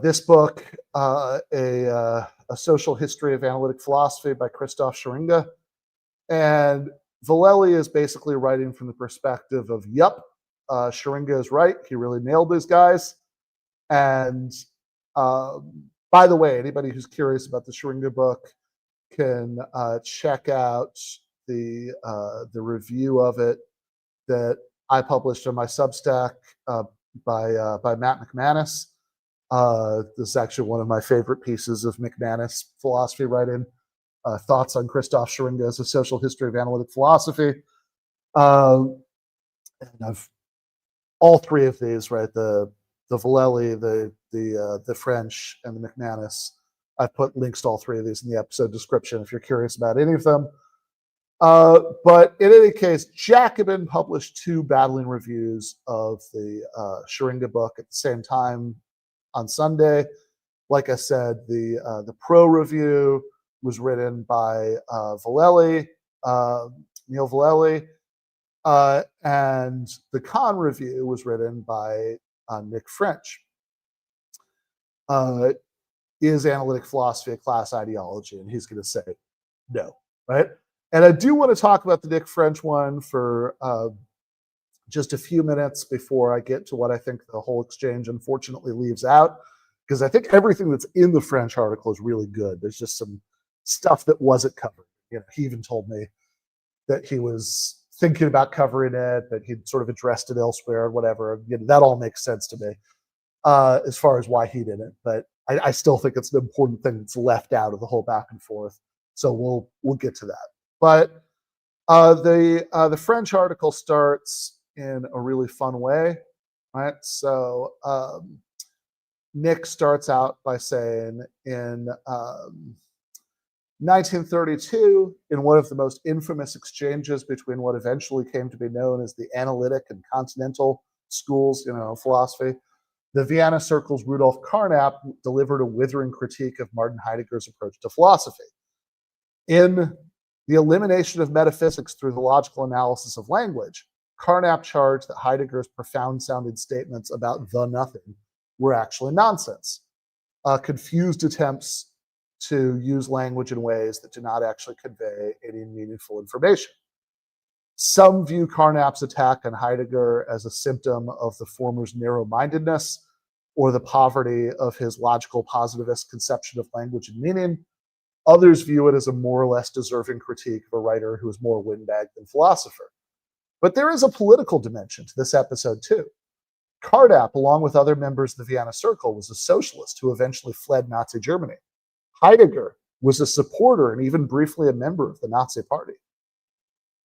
this book, a social history of analytic philosophy by Christopher Schuringa. And Vallelly is basically writing from the perspective of, yup, Schuringa is right. He really nailed these guys. And by the way, anybody who's curious about the Schuringa book can check out the review of it that I published on my Substack by Matt McManus. This is actually one of my favorite pieces of McManus philosophy writing. Thoughts on Christopher Schuringa as a social history of analytic philosophy. And I've all three of these, right? The Vallelly, the French, and the McManus. I've put links to all three of these in the episode description if you're curious about any of them. But in any case, Jacobin published two battling reviews of the Schuringa book at the same time on Sunday. Like I said, the pro review was written by Vallelly, Neil Vallelly, and the con review was written by Nick French. Is analytic philosophy a class ideology? And he's going to say no, right? And I do want to talk about the Nick French one for just a few minutes before I get to what I think the whole exchange unfortunately leaves out, because I think everything that's in the French article is really good. There's just some stuff that wasn't covered. You know, he even told me that he was thinking about covering it, that he'd sort of addressed it elsewhere or whatever. You know, that all makes sense to me as far as why he didn't. But I still think it's an important thing that's left out of the whole back and forth. So we'll get to that. But the French article starts in a really fun way, right? So Nick starts out by saying in 1932, in one of the most infamous exchanges between what eventually came to be known as the Analytic and Continental schools, philosophy, the Vienna Circle's Rudolf Carnap delivered a withering critique of Martin Heidegger's approach to philosophy. In The Elimination of Metaphysics Through the Logical Analysis of Language, Carnap charged that Heidegger's profound-sounding statements about the nothing were actually nonsense, confused attempts to use language in ways that do not actually convey any meaningful information. Some view Carnap's attack on Heidegger as a symptom of the former's narrow-mindedness or the poverty of his logical positivist conception of language and meaning. Others view it as a more or less deserving critique of a writer who is more windbag than philosopher. But there is a political dimension to this episode, too. Carnap, along with other members of the Vienna Circle, was a socialist who eventually fled Nazi Germany. Heidegger was a supporter and even briefly a member of the Nazi Party.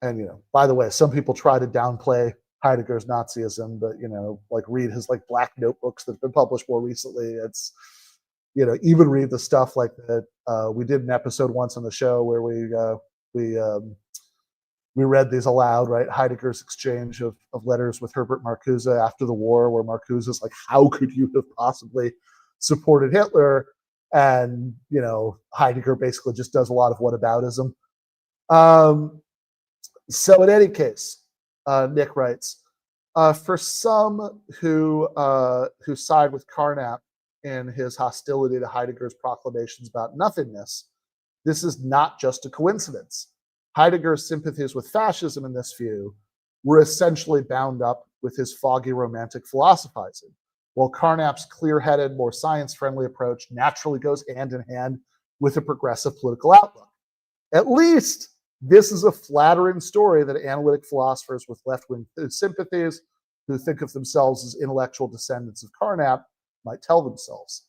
And, by the way, some people try to downplay Heidegger's Nazism, but, read his, black notebooks that have been published more recently. It's, even read the stuff like that. We did an episode once on the show where we read these aloud, right? Heidegger's exchange of letters with Herbert Marcuse after the war, where Marcuse is like, how could you have possibly supported Hitler? And, Heidegger basically just does a lot of whataboutism. So in any case, Nick writes, for some who side with Carnap in his hostility to Heidegger's proclamations about nothingness, this is not just a coincidence. Heidegger's sympathies with fascism in this view were essentially bound up with his foggy romantic philosophizing, while Carnap's clear-headed, more science-friendly approach naturally goes hand in hand with a progressive political outlook. At least this is a flattering story that analytic philosophers with left-wing sympathies who think of themselves as intellectual descendants of Carnap might tell themselves.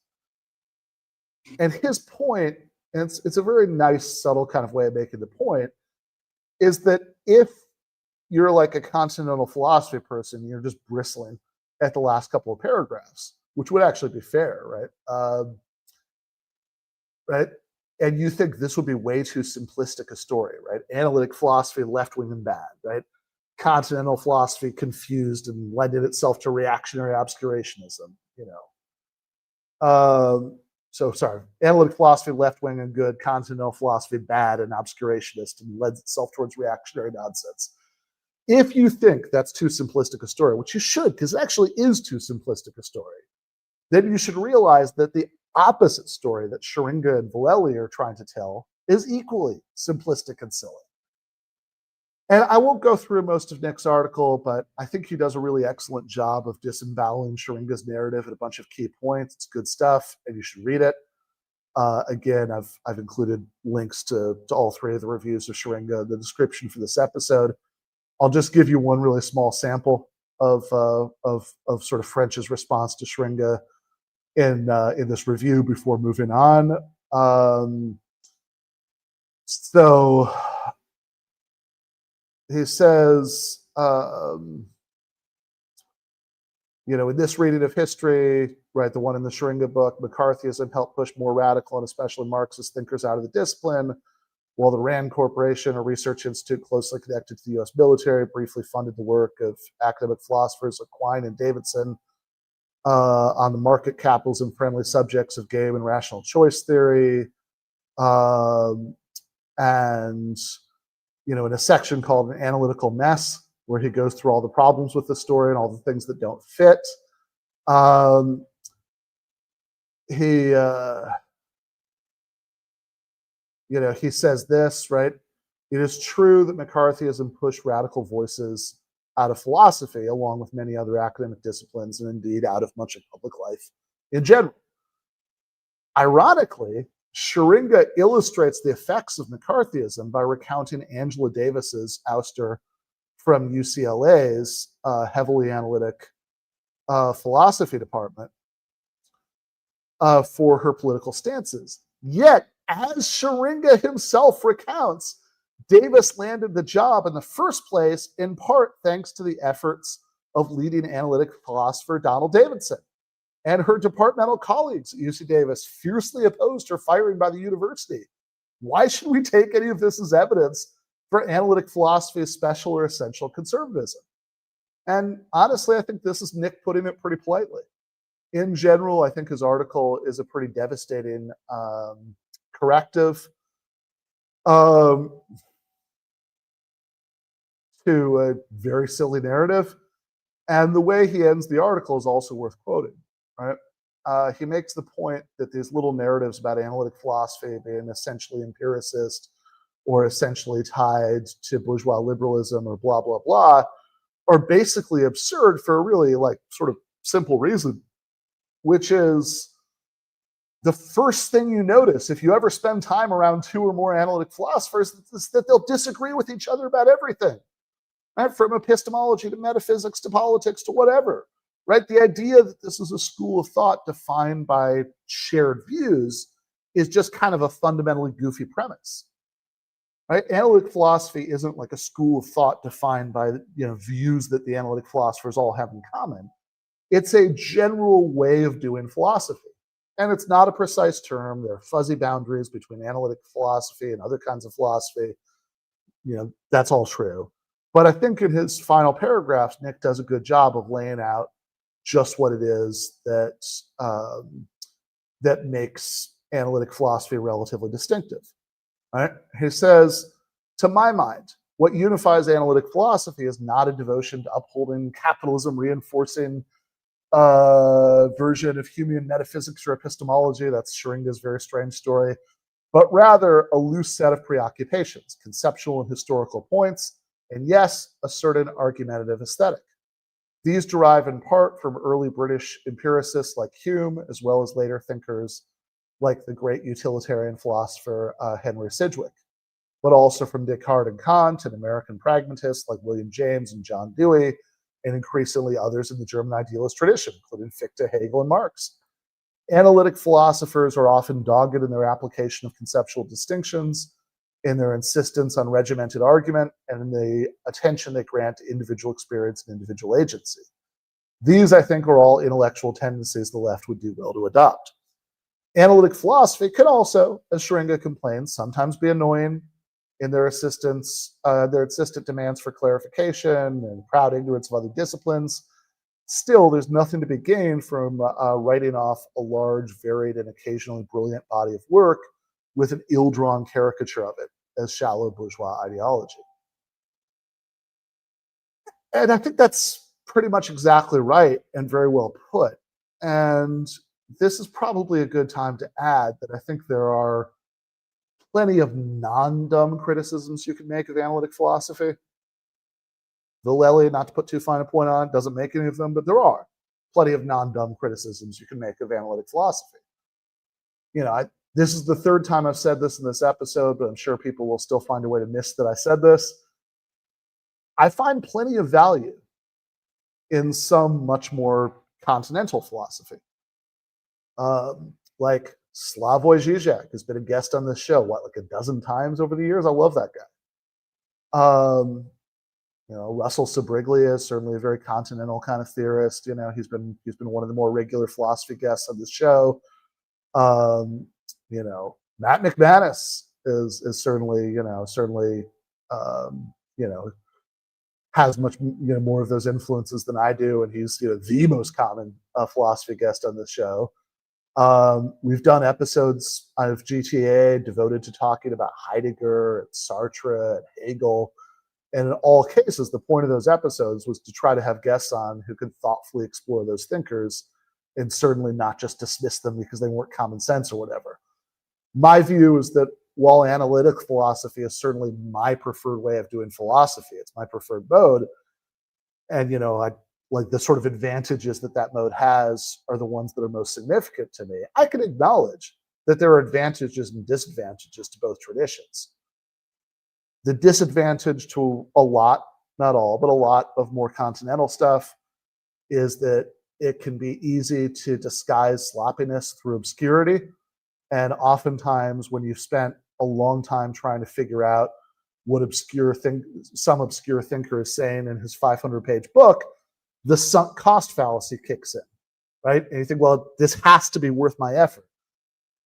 And his point, and it's a very nice, subtle kind of way of making the point, is that if you're like a continental philosophy person, you're just bristling at the last couple of paragraphs, which would actually be fair, right? Right? And you think this would be way too simplistic a story, right? Analytic philosophy, left-wing and bad, right? Continental philosophy confused and lended itself to reactionary obscurantism, analytic philosophy, left-wing and good, continental philosophy, bad and obscurantionist and lends itself towards reactionary nonsense. If you think that's too simplistic a story, which you should, because it actually is too simplistic a story, then you should realize that the opposite story that Schuringa and Vallelly are trying to tell is equally simplistic and silly. And I won't go through most of Nick's article, but I think he does a really excellent job of disemboweling Schuringa's narrative at a bunch of key points. It's good stuff, and you should read it. Again, I've included links to all three of the reviews of Schuringa in the description for this episode. I'll just give you one really small sample of sort of French's response to Schuringa in this review before moving on. So he says, in this reading of history, right, the one in the Schuringa book, McCarthyism helped push more radical and especially Marxist thinkers out of the discipline, while the RAND Corporation, a research institute closely connected to the U.S. military, briefly funded the work of academic philosophers like Quine and Davidson on the market capitalism-friendly subjects of game and rational choice theory. And in a section called An Analytical Mess, where he goes through all the problems with the story and all the things that don't fit. He says this, right? It is true that McCarthyism pushed radical voices out of philosophy, along with many other academic disciplines, and indeed out of much of public life in general. Ironically, Schuringa illustrates the effects of McCarthyism by recounting Angela Davis's ouster from UCLA's heavily analytic philosophy department for her political stances. Yet, as Schuringa himself recounts, Davis landed the job in the first place in part thanks to the efforts of leading analytic philosopher Donald Davidson. And her departmental colleagues at UC Davis fiercely opposed her firing by the university. Why should we take any of this as evidence for analytic philosophy's special or essential conservatism? And honestly, I think this is Nick putting it pretty politely. In general, I think his article is a pretty devastating corrective to a very silly narrative. And the way he ends the article is also worth quoting. Right? He makes the point that these little narratives about analytic philosophy being essentially empiricist or essentially tied to bourgeois liberalism or blah, blah, blah, are basically absurd for a really sort of simple reason, which is the first thing you notice if you ever spend time around two or more analytic philosophers is that they'll disagree with each other about everything, right? From epistemology to metaphysics to politics to whatever. Right? The idea that this is a school of thought defined by shared views is just kind of a fundamentally goofy premise. Right? Analytic philosophy isn't like a school of thought defined by views that the analytic philosophers all have in common. It's a general way of doing philosophy. And it's not a precise term. There are fuzzy boundaries between analytic philosophy and other kinds of philosophy. That's all true. But I think in his final paragraphs, Nick does a good job of laying out just what it is that makes analytic philosophy relatively distinctive. Right? He says, to my mind, what unifies analytic philosophy is not a devotion to upholding capitalism, reinforcing version of Humean metaphysics or epistemology. That's Schuringa's very strange story, but rather a loose set of preoccupations, conceptual and historical points, and yes, a certain argumentative aesthetic. These derive in part from early British empiricists like Hume, as well as later thinkers like the great utilitarian philosopher Henry Sidgwick, but also from Descartes and Kant and American pragmatists like William James and John Dewey, and increasingly others in the German idealist tradition, including Fichte, Hegel, and Marx. Analytic philosophers are often dogged in their application of conceptual distinctions, in their insistence on regimented argument, and in the attention they grant to individual experience and individual agency. These, I think, are all intellectual tendencies the left would do well to adopt. Analytic philosophy can also, as Schuringa complains, sometimes be annoying in their insistent demands for clarification and proud ignorance of other disciplines. Still, there's nothing to be gained from writing off a large, varied, and occasionally brilliant body of work with an ill-drawn caricature of it as shallow bourgeois ideology. And I think that's pretty much exactly right and very well put. And this is probably a good time to add that I think there are plenty of non-dumb criticisms you can make of analytic philosophy. Vallelly, not to put too fine a point on, doesn't make any of them, but there are plenty of non-dumb criticisms you can make of analytic philosophy. This is the third time I've said this in this episode, but I'm sure people will still find a way to miss that I said this. I find plenty of value in some much more continental philosophy. Like Slavoj Žižek has been a guest on this show, like a dozen times over the years. I love that guy. Russell Sabriglia is certainly a very continental kind of theorist. He's been one of the more regular philosophy guests on the show. Matt McManus is certainly has much more of those influences than I do, and he's the most common philosophy guest on this show. We've done episodes of GTAA devoted to talking about Heidegger and Sartre and Hegel. And in all cases, the point of those episodes was to try to have guests on who could thoughtfully explore those thinkers and certainly not just dismiss them because they weren't common sense or whatever. My view is that while analytic philosophy is certainly my preferred way of doing philosophy, it's my preferred mode, and I like the sort of advantages that mode has are the ones that are most significant to me. I can acknowledge that there are advantages and disadvantages to both traditions. The disadvantage to a lot, not all, but a lot of more continental stuff is that it can be easy to disguise sloppiness through obscurity. And oftentimes when you've spent a long time trying to figure out what some obscure thinker is saying in his 500-page book, the sunk cost fallacy kicks in, right? And you think, well, this has to be worth my effort.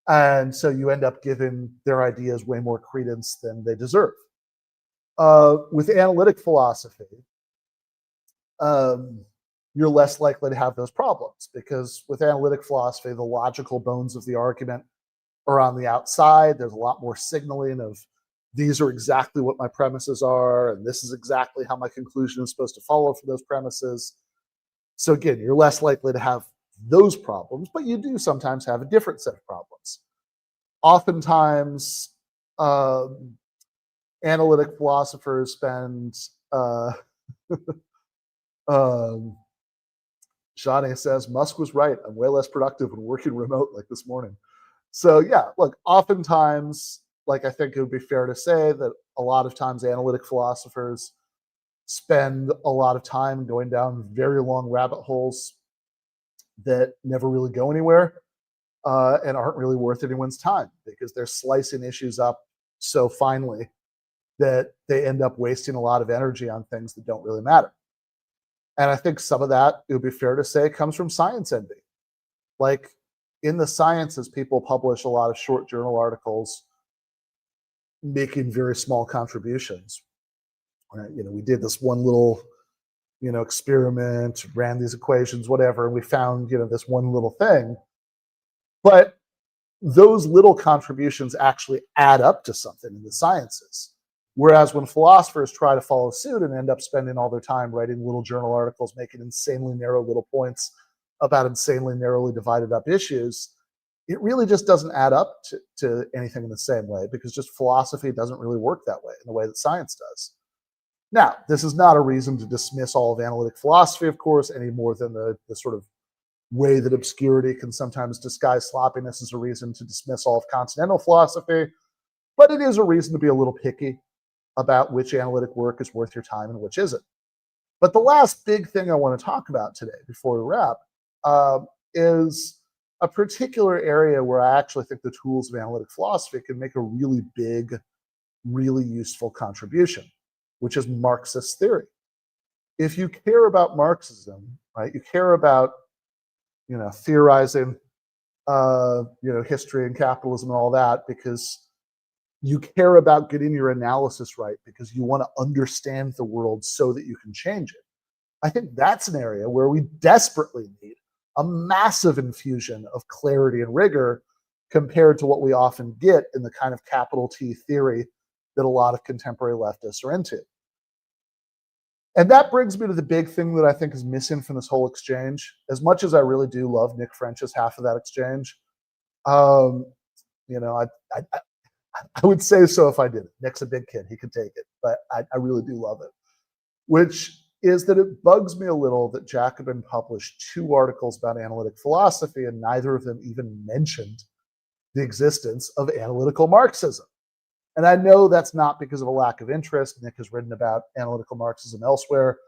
And so you end up giving their ideas way more credence than they deserve. With analytic philosophy, you're less likely to have those problems because with analytic philosophy, the logical bones of the argument are on the outside. There's a lot more signaling of these are exactly what my premises are, and this is exactly how my conclusion is supposed to follow from those premises. So again, you're less likely to have those problems, but you do sometimes have a different set of problems. Oftentimes, analytic philosophers spend, Shani says, Musk was right. I'm way less productive when working remote like this morning. So yeah, look, oftentimes, like I think it would be fair to say that a lot of times analytic philosophers spend a lot of time going down very long rabbit holes that never really go anywhere and aren't really worth anyone's time because they're slicing issues up so finely that they end up wasting a lot of energy on things that don't really matter. And I think some of that, it would be fair to say, comes from science envy. Like in the sciences, people publish a lot of short journal articles making very small contributions. Right? We did this one little, experiment, ran these equations, whatever, and we found, this one little thing. But those little contributions actually add up to something in the sciences. Whereas when philosophers try to follow suit and end up spending all their time writing little journal articles, making insanely narrow little points about insanely narrowly divided up issues, it really just doesn't add up to anything in the same way because just philosophy doesn't really work that way in the way that science does. Now, this is not a reason to dismiss all of analytic philosophy, of course, any more than the sort of way that obscurity can sometimes disguise sloppiness is a reason to dismiss all of continental philosophy. But it is a reason to be a little picky about which analytic work is worth your time and which isn't. But the last big thing I want to talk about today before we wrap is a particular area where I actually think the tools of analytic philosophy can make a really big, really useful contribution, which is Marxist theory. If you care about Marxism, right, you care about, theorizing, history and capitalism and all that because you care about getting your analysis right because you want to understand the world so that you can change it. I think that's an area where we desperately need a massive infusion of clarity and rigor compared to what we often get in the kind of capital T theory that a lot of contemporary leftists are into. And that brings me to the big thing that I think is missing from this whole exchange. As much as I really do love Nick French's half of that exchange, I would say so if I did it. Nick's a big kid. He could take it. But I really do love it. Which is that it bugs me a little that Jacobin published 2 articles about analytic philosophy, and neither of them even mentioned the existence of analytical Marxism. And I know that's not because of a lack of interest. Nick has written about analytical Marxism elsewhere,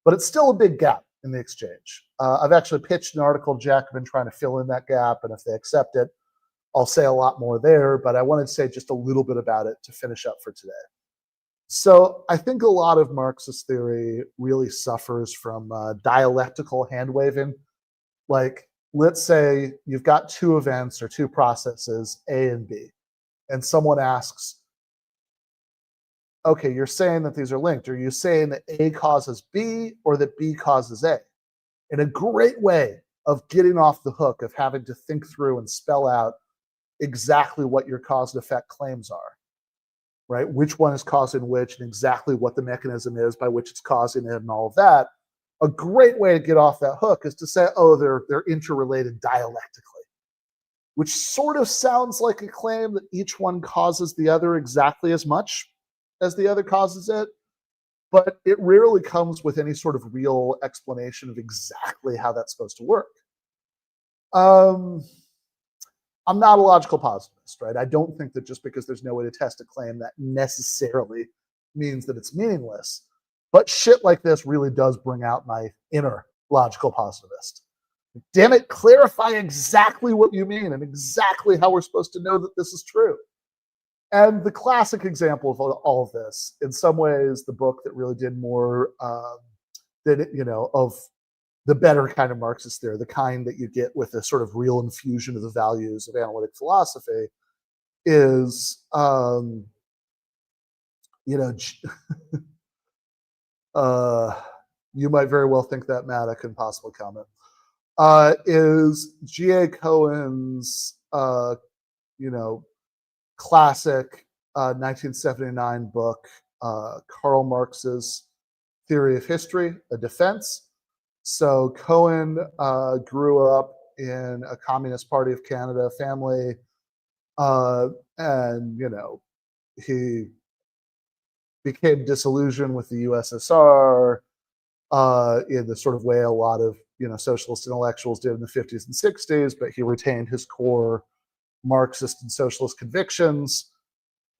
but it's still a big gap in the exchange. I've actually pitched an article to Jacobin trying to fill in that gap, and if they accept it, I'll say a lot more there, but I wanted to say just a little bit about it to finish up for today. So I think a lot of Marxist theory really suffers from dialectical hand-waving. Like, let's say you've got 2 events or 2 processes, A and B, and someone asks, okay, you're saying that these are linked. Are you saying that A causes B or that B causes A? And a great way of getting off the hook of having to think through and spell out exactly what your cause and effect claims are, right? Which one is causing which and exactly what the mechanism is by which it's causing it and all of that. A great way to get off that hook is to say, oh, they're interrelated dialectically, which sort of sounds like a claim that each one causes the other exactly as much as the other causes it, but it rarely comes with any sort of real explanation of exactly how that's supposed to work. I'm not a logical positivist, right? I don't think that just because there's no way to test a claim that necessarily means that it's meaningless. But shit like this really does bring out my inner logical positivist. Damn it, clarify exactly what you mean and exactly how we're supposed to know that this is true. And the classic example of all of this, in some ways, the book that really did more than, of the better kind of Marxist theory, the kind that you get with a sort of real infusion of the values of analytic philosophy, is, you might very well think that, Matt, I couldn't possibly comment, is G.A. Cohen's, classic 1979 book, Karl Marx's Theory of History, A Defense. So Cohen grew up in a Communist Party of Canada family, and, he became disillusioned with the USSR in the sort of way a lot of, socialist intellectuals did in the 50s and 60s, but he retained his core Marxist and socialist convictions.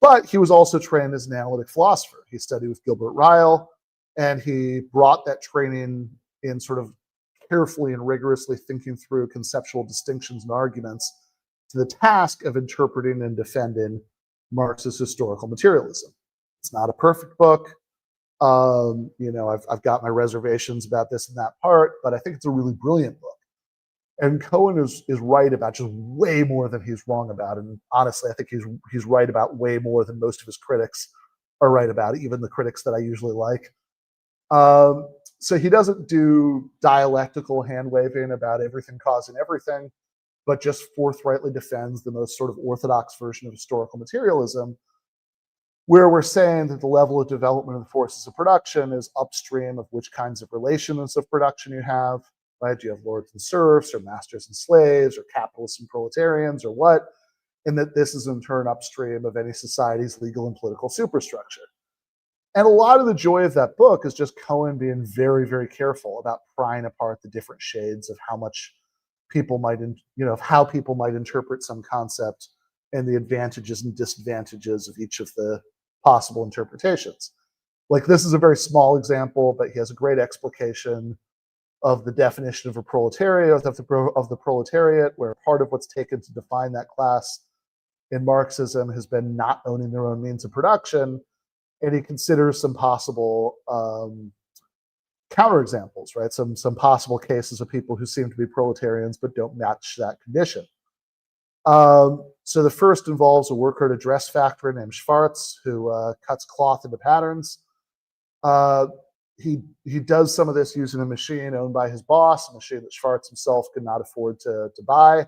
But he was also trained as an analytic philosopher. He studied with Gilbert Ryle, and he brought that training in sort of carefully and rigorously thinking through conceptual distinctions and arguments to the task of interpreting and defending Marx's historical materialism. It's not a perfect book. I've got my reservations about this and that part, but I think it's a really brilliant book. And Cohen is right about just way more than he's wrong about. And honestly, I think he's right about way more than most of his critics are right about, even the critics that I usually like. So he doesn't do dialectical hand-waving about everything causing everything, but just forthrightly defends the most sort of orthodox version of historical materialism, where we're saying that the level of development of the forces of production is upstream of which kinds of relations of production you have, right? Do you have lords and serfs, or masters and slaves, or capitalists and proletarians, or what? And that this is in turn upstream of any society's legal and political superstructure. And a lot of the joy of that book is just Cohen being very, very careful about prying apart the different shades of how much people might, of how people might interpret some concept and the advantages and disadvantages of each of the possible interpretations. Like, this is a very small example, but he has a great explication of the definition of a proletariat, of the proletariat, where part of what's taken to define that class in Marxism has been not owning their own means of production. And he considers some possible counterexamples, right? Some possible cases of people who seem to be proletarians but don't match that condition. So the first involves a worker at a dress factory named Schwartz who cuts cloth into patterns. He does some of this using a machine owned by his boss, a machine that Schwartz himself could not afford to buy.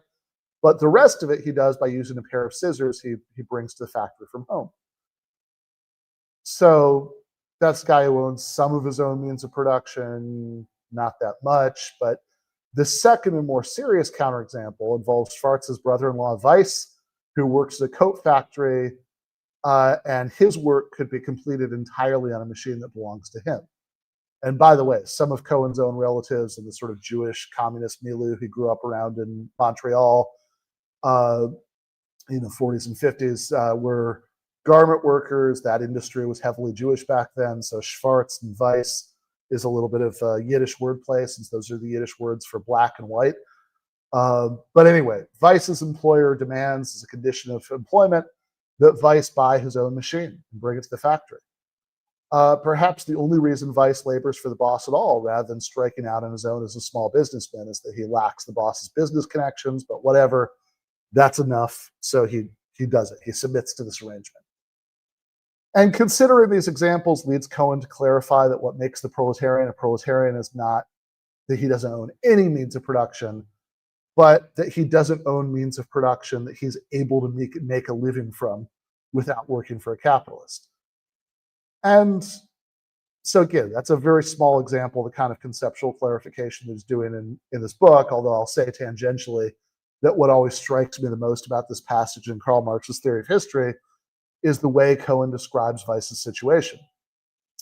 But the rest of it he does by using a pair of scissors he brings to the factory from home. So that's a guy who owns some of his own means of production, not that much. But the second and more serious counterexample involves Schwartz's brother-in-law, Weiss, who works at a coat factory, and his work could be completed entirely on a machine that belongs to him. And by the way, some of Cohen's own relatives in the sort of Jewish communist milieu he grew up around in Montreal, in the 40s and 50s, were garment workers. That industry was heavily Jewish back then. So Schwarz and Weiss is a little bit of Yiddish wordplay, since those are the Yiddish words for black and white. But anyway, Weiss's employer demands, as a condition of employment, that Weiss buy his own machine and bring it to the factory. Perhaps the only reason Weiss labors for the boss at all, rather than striking out on his own as a small businessman, is that he lacks the boss's business connections, but whatever, that's enough. So he does it. He submits to this arrangement. And considering these examples leads Cohen to clarify that what makes the proletarian a proletarian is not that he doesn't own any means of production, but that he doesn't own means of production that he's able to make a living from without working for a capitalist. And so again, that's a very small example of the kind of conceptual clarification he's doing in this book, although I'll say tangentially that what always strikes me the most about this passage in Karl Marx's Theory of History is the way Cohen describes Weiss's situation.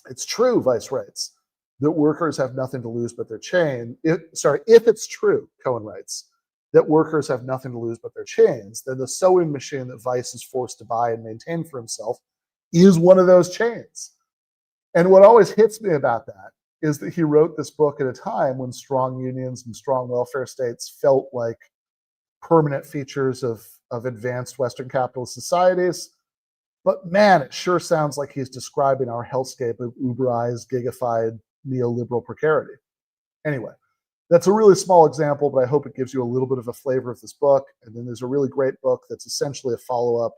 It's true, Weiss writes, that workers have nothing to lose but their chain. If it's true, Cohen writes, that workers have nothing to lose but their chains, then the sewing machine that Weiss is forced to buy and maintain for himself is one of those chains. And what always hits me about that is that he wrote this book at a time when strong unions and strong welfare states felt like permanent features of advanced Western capitalist societies. But man, it sure sounds like he's describing our hellscape of Uberized, gigafied, neoliberal precarity. Anyway, that's a really small example, but I hope it gives you a little bit of a flavor of this book. And then there's a really great book that's essentially a follow-up,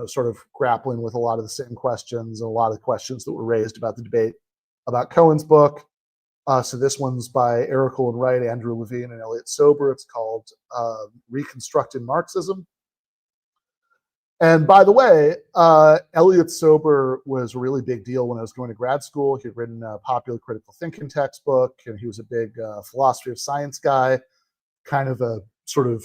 sort of grappling with a lot of the same questions and a lot of the questions that were raised about the debate about Cohen's book. So this one's by Eric Olin Wright, Andrew Levine, and Elliot Sober. It's called Reconstructing Marxism. And by the way, Elliot Sober was a really big deal when I was going to grad school. He'd written a popular critical thinking textbook, and he was a big philosophy of science guy, kind of a sort of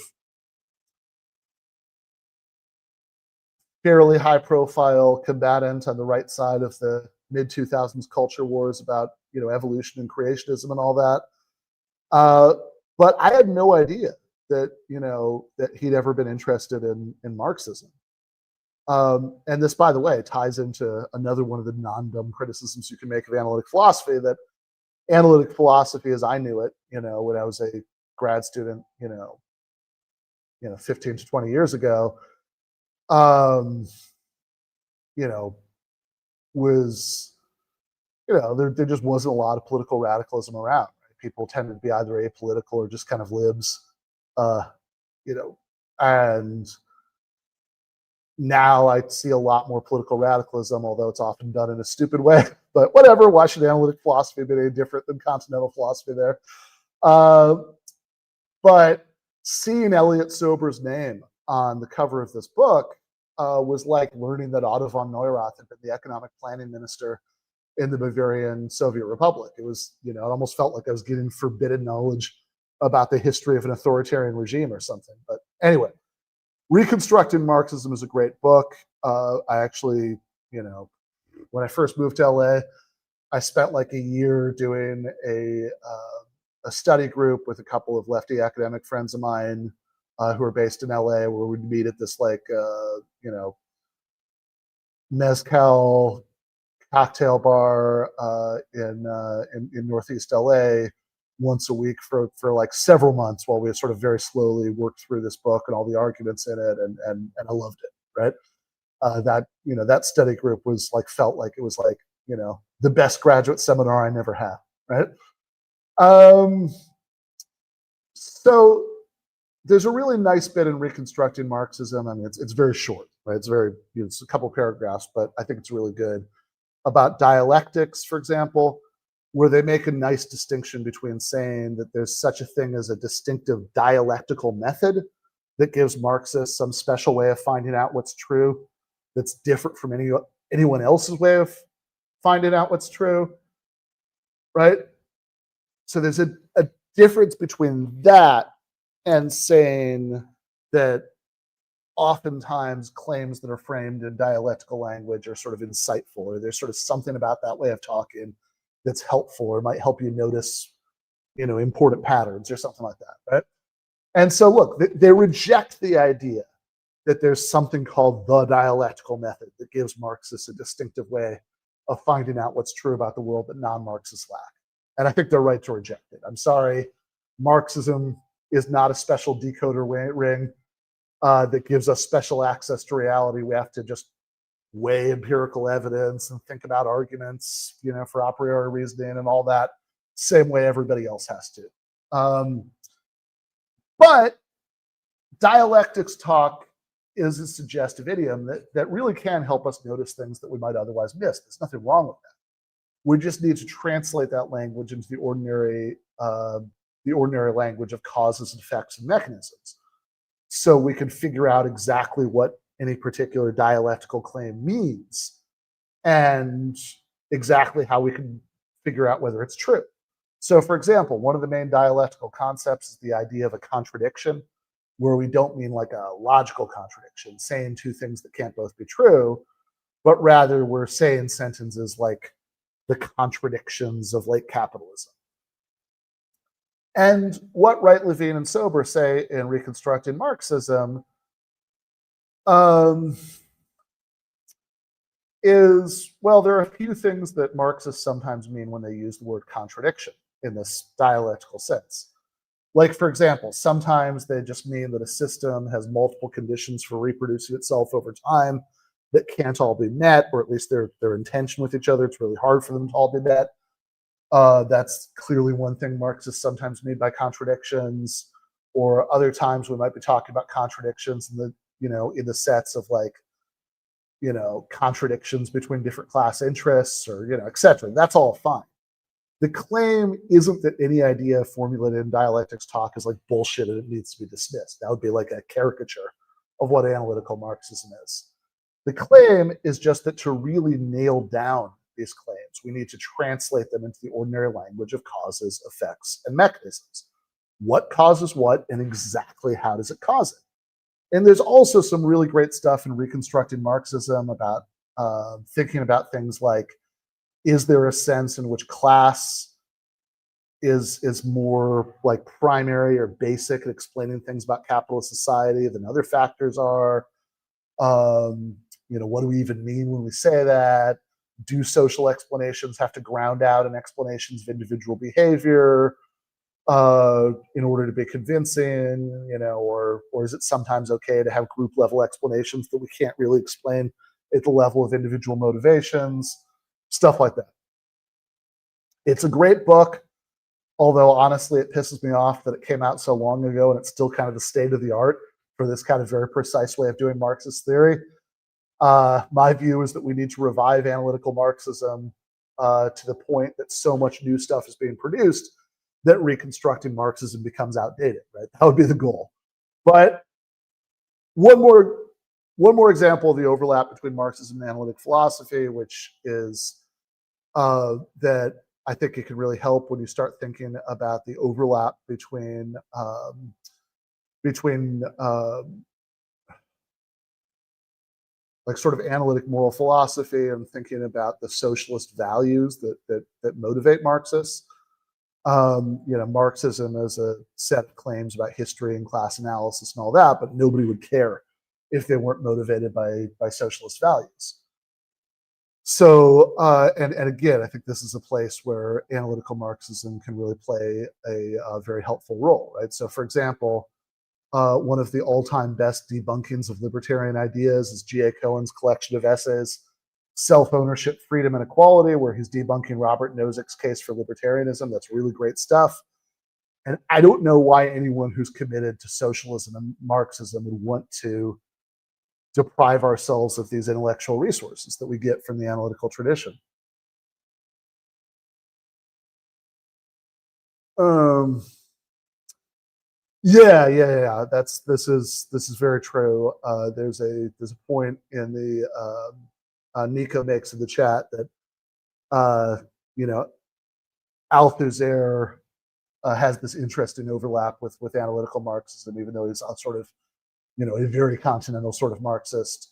fairly high-profile combatant on the right side of the mid-2000s culture wars about evolution and creationism and all that. But I had no idea that that he'd ever been interested in Marxism. And this, by the way, ties into another one of the non-dumb criticisms you can make of analytic philosophy, that analytic philosophy as I knew it, when I was a grad student, 15 to 20 years ago, was, there just wasn't a lot of political radicalism around. Right? People tended to be either apolitical or just kind of libs, and now I see a lot more political radicalism, although it's often done in a stupid way. But whatever, why should analytic philosophy be any different than continental philosophy there? But seeing Elliot Sober's name on the cover of this book was like learning that Otto von Neurath had been the economic planning minister in the Bavarian Soviet Republic. It was, it almost felt like I was getting forbidden knowledge about the history of an authoritarian regime or something. But anyway, Reconstructing Marxism is a great book. I actually, when I first moved to LA, I spent like a year doing a study group with a couple of lefty academic friends of mine who are based in LA, where we'd meet at this mezcal cocktail bar in Northeast LA once a week for like several months, while we sort of very slowly worked through this book and all the arguments in it, and I loved it. Right, that study group was like, felt like it was like the best graduate seminar I never had. Right, so there's a really nice bit in Reconstructing Marxism. I mean, it's very short, right? It's very, it's a couple paragraphs, but I think it's really good, about dialectics, for example, where they make a nice distinction between saying that there's such a thing as a distinctive dialectical method that gives Marxists some special way of finding out what's true that's different from anyone else's way of finding out what's true, right? So there's a difference between that and saying that oftentimes claims that are framed in dialectical language are sort of insightful, or there's sort of something about that way of talking that's helpful or might help you notice, important patterns or something like that, right? And so look, they reject the idea that there's something called the dialectical method that gives Marxists a distinctive way of finding out what's true about the world that non-Marxists lack. And I think they're right to reject it. I'm sorry, Marxism is not a special decoder ring that gives us special access to reality. We have to just weigh empirical evidence and think about arguments, for a priori reasoning and all that, same way everybody else has to. But dialectics talk is a suggestive idiom that really can help us notice things that we might otherwise miss. There's nothing wrong with that. We just need to translate that language into the ordinary language of causes and effects and mechanisms, so we can figure out exactly what any particular dialectical claim means and exactly how we can figure out whether it's true. So, for example, one of the main dialectical concepts is the idea of a contradiction, where we don't mean like a logical contradiction, saying two things that can't both be true, but rather we're saying sentences like the contradictions of late capitalism. And what Wright, Levine, and Sober say in Reconstructing Marxism is, well, there are a few things that Marxists sometimes mean when they use the word contradiction in this dialectical sense. Like, for example, sometimes they just mean that a system has multiple conditions for reproducing itself over time that can't all be met, or at least they're in tension with each other. It's really hard for them to all be met. That's clearly one thing Marxists sometimes mean by contradictions. Or other times we might be talking about contradictions in the sets of like, contradictions between different class interests, or et cetera. That's all fine. The claim isn't that any idea formulated in dialectics talk is like bullshit and it needs to be dismissed. That would be like a caricature of what analytical Marxism is. The claim is just that to really nail down these claims, we need to translate them into the ordinary language of causes, effects, and mechanisms. What causes what, and exactly how does it cause it? And there's also some really great stuff in Reconstructing Marxism about thinking about things like, is there a sense in which class is more like primary or basic at explaining things about capitalist society than other factors are? What do we even mean when we say that? Do social explanations have to ground out in explanations of individual behavior in order to be convincing? Or is it sometimes okay to have group level explanations that we can't really explain at the level of individual motivations? Stuff like that. It's a great book, although honestly it pisses me off that it came out so long ago and it's still kind of the state of the art for this kind of very precise way of doing Marxist theory. My view is that we need to revive analytical Marxism to the point that so much new stuff is being produced that Reconstructing Marxism becomes outdated, right? That would be the goal. But one more example of the overlap between Marxism and analytic philosophy, which is that I think it can really help when you start thinking about the overlap between like sort of analytic moral philosophy and thinking about the socialist values that motivate Marxists. Marxism is a set of claims about history and class analysis and all that, but nobody would care if they weren't motivated by socialist values. So, and again, I think this is a place where analytical Marxism can really play a very helpful role, right? So, for example, one of the all-time best debunkings of libertarian ideas is G.A. Cohen's collection of essays, Self-Ownership, Freedom, and Equality, where he's debunking Robert Nozick's case for libertarianism. That's really great stuff. And I don't know why anyone who's committed to socialism and Marxism would want to deprive ourselves of these intellectual resources that we get from the analytical tradition. Yeah. This is very true. There's a point in the Nico makes in the chat that Althusser has this interesting overlap with analytical Marxism, even though he's sort of a very continental sort of Marxist.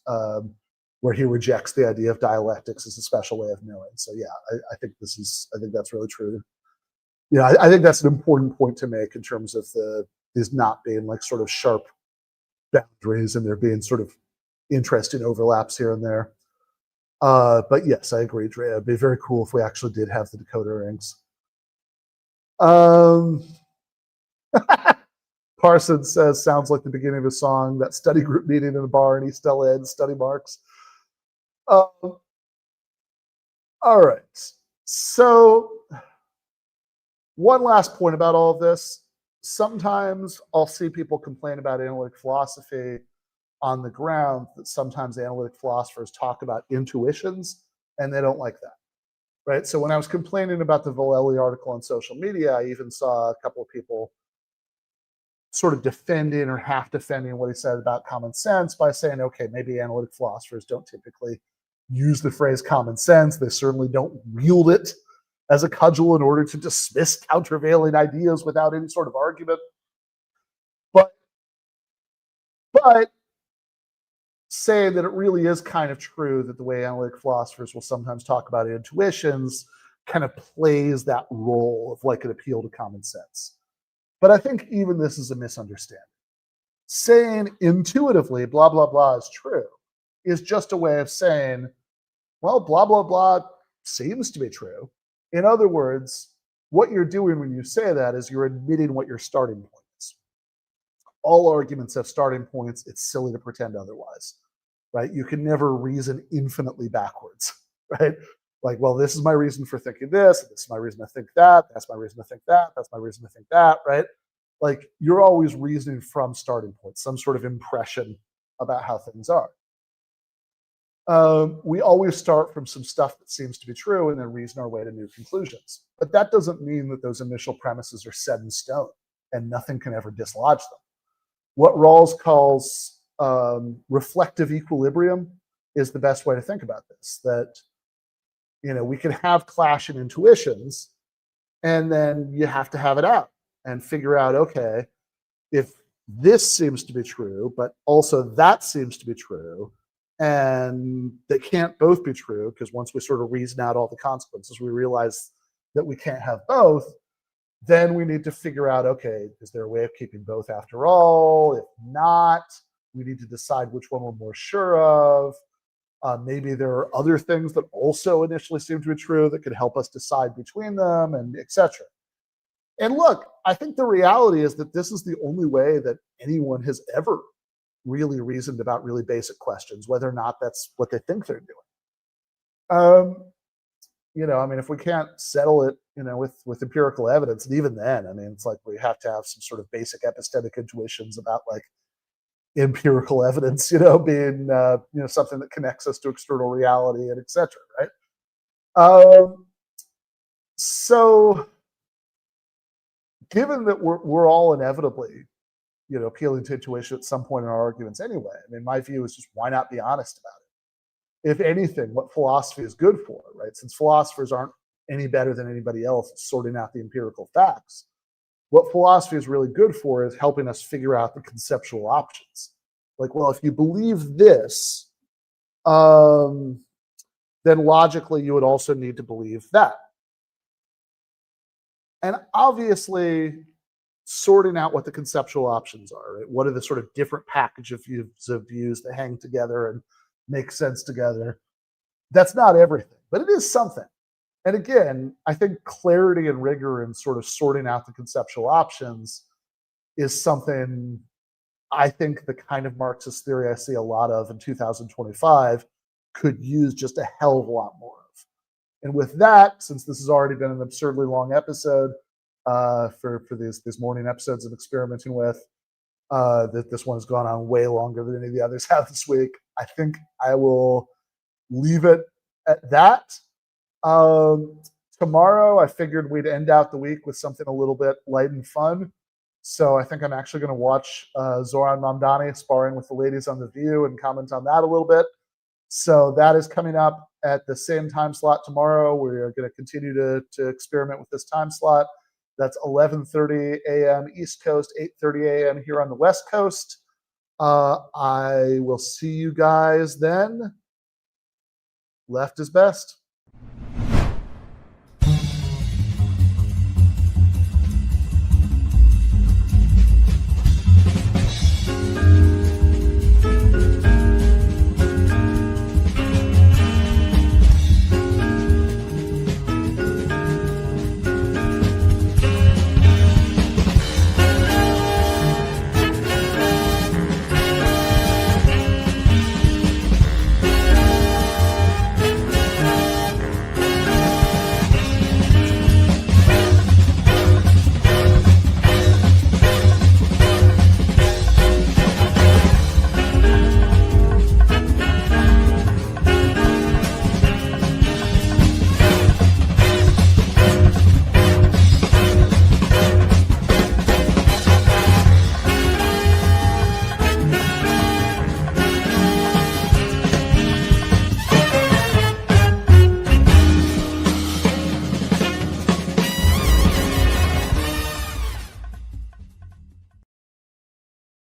where he rejects the idea of dialectics as a special way of knowing. So yeah, I think that's really true. I think that's an important point to make in terms of these not being like sort of sharp boundaries and there being sort of interesting overlaps here and there. But yes, I agree, Dre. It'd be very cool if we actually did have the decoder rings. Parsons says, sounds like the beginning of a song, that study group meeting in a bar in East LA and study Marx. All right. So one last point about all of this. Sometimes I'll see people complain about analytic philosophy on the ground that sometimes analytic philosophers talk about intuitions, and they don't like that, right? So when I was complaining about the Vallelly article on social media, I even saw a couple of people sort of defending or half defending what he said about common sense by saying, okay, maybe analytic philosophers don't typically use the phrase common sense. They certainly don't wield it as a cudgel in order to dismiss countervailing ideas without any sort of argument. But saying that it really is kind of true that the way analytic philosophers will sometimes talk about intuitions kind of plays that role of like an appeal to common sense. But I think even this is a misunderstanding. Saying intuitively blah, blah, blah is true is just a way of saying, well, blah, blah, blah seems to be true. In other words, what you're doing when you say that is you're admitting what your starting point is. All arguments have starting points. It's silly to pretend otherwise, right? You can never reason infinitely backwards, right? Like, well, this is my reason for thinking this is my reason to think that, that's my reason to think that, that's my reason to think that, right? Like, you're always reasoning from starting points, some sort of impression about how things are. We always start from some stuff that seems to be true and then reason our way to new conclusions. But that doesn't mean that those initial premises are set in stone and nothing can ever dislodge them. What Rawls calls reflective equilibrium is the best way to think about this, that we can have clashing intuitions and then you have to have it out and figure out, okay, if this seems to be true, but also that seems to be true, and they can't both be true, because once we sort of reason out all the consequences, we realize that we can't have both, then we need to figure out, okay, is there a way of keeping both after all? If not, we need to decide which one we're more sure of. Maybe there are other things that also initially seem to be true that could help us decide between them, and etc. And look, I think the reality is that this is the only way that anyone has ever really reasoned about really basic questions, whether or not that's what they think they're doing. I mean, if we can't settle it, with empirical evidence, and even then, I mean, it's like we have to have some sort of basic epistemic intuitions about like empirical evidence, being something that connects us to external reality and etc. Right? So, given that we're all inevitably, appealing to intuition at some point in our arguments anyway, I mean, my view is just why not be honest about it? If anything, what philosophy is good for, right? Since philosophers aren't any better than anybody else at sorting out the empirical facts, what philosophy is really good for is helping us figure out the conceptual options. Like, well, if you believe this, then logically you would also need to believe that. And obviously, sorting out what the conceptual options are, right? What are the sort of different package of views that hang together and make sense together? That's not everything, but it is something. And again, I think clarity and rigor in sort of sorting out the conceptual options is something I think the kind of Marxist theory I see a lot of in 2025 could use just a hell of a lot more of. And with that, since this has already been an absurdly long episode for these morning episodes of experimenting with, that this one has gone on way longer than any of the others have this week, I think I will leave it at that. Tomorrow, I figured we'd end out the week with something a little bit light and fun. So I think I'm actually going to watch Zoran Mamdani sparring with the ladies on The View and comment on that a little bit. So that is coming up at the same time slot tomorrow. We're going to continue to experiment with this time slot. That's 11:30 a.m. East Coast, 8:30 a.m. here on the West Coast. I will see you guys then. Left is best.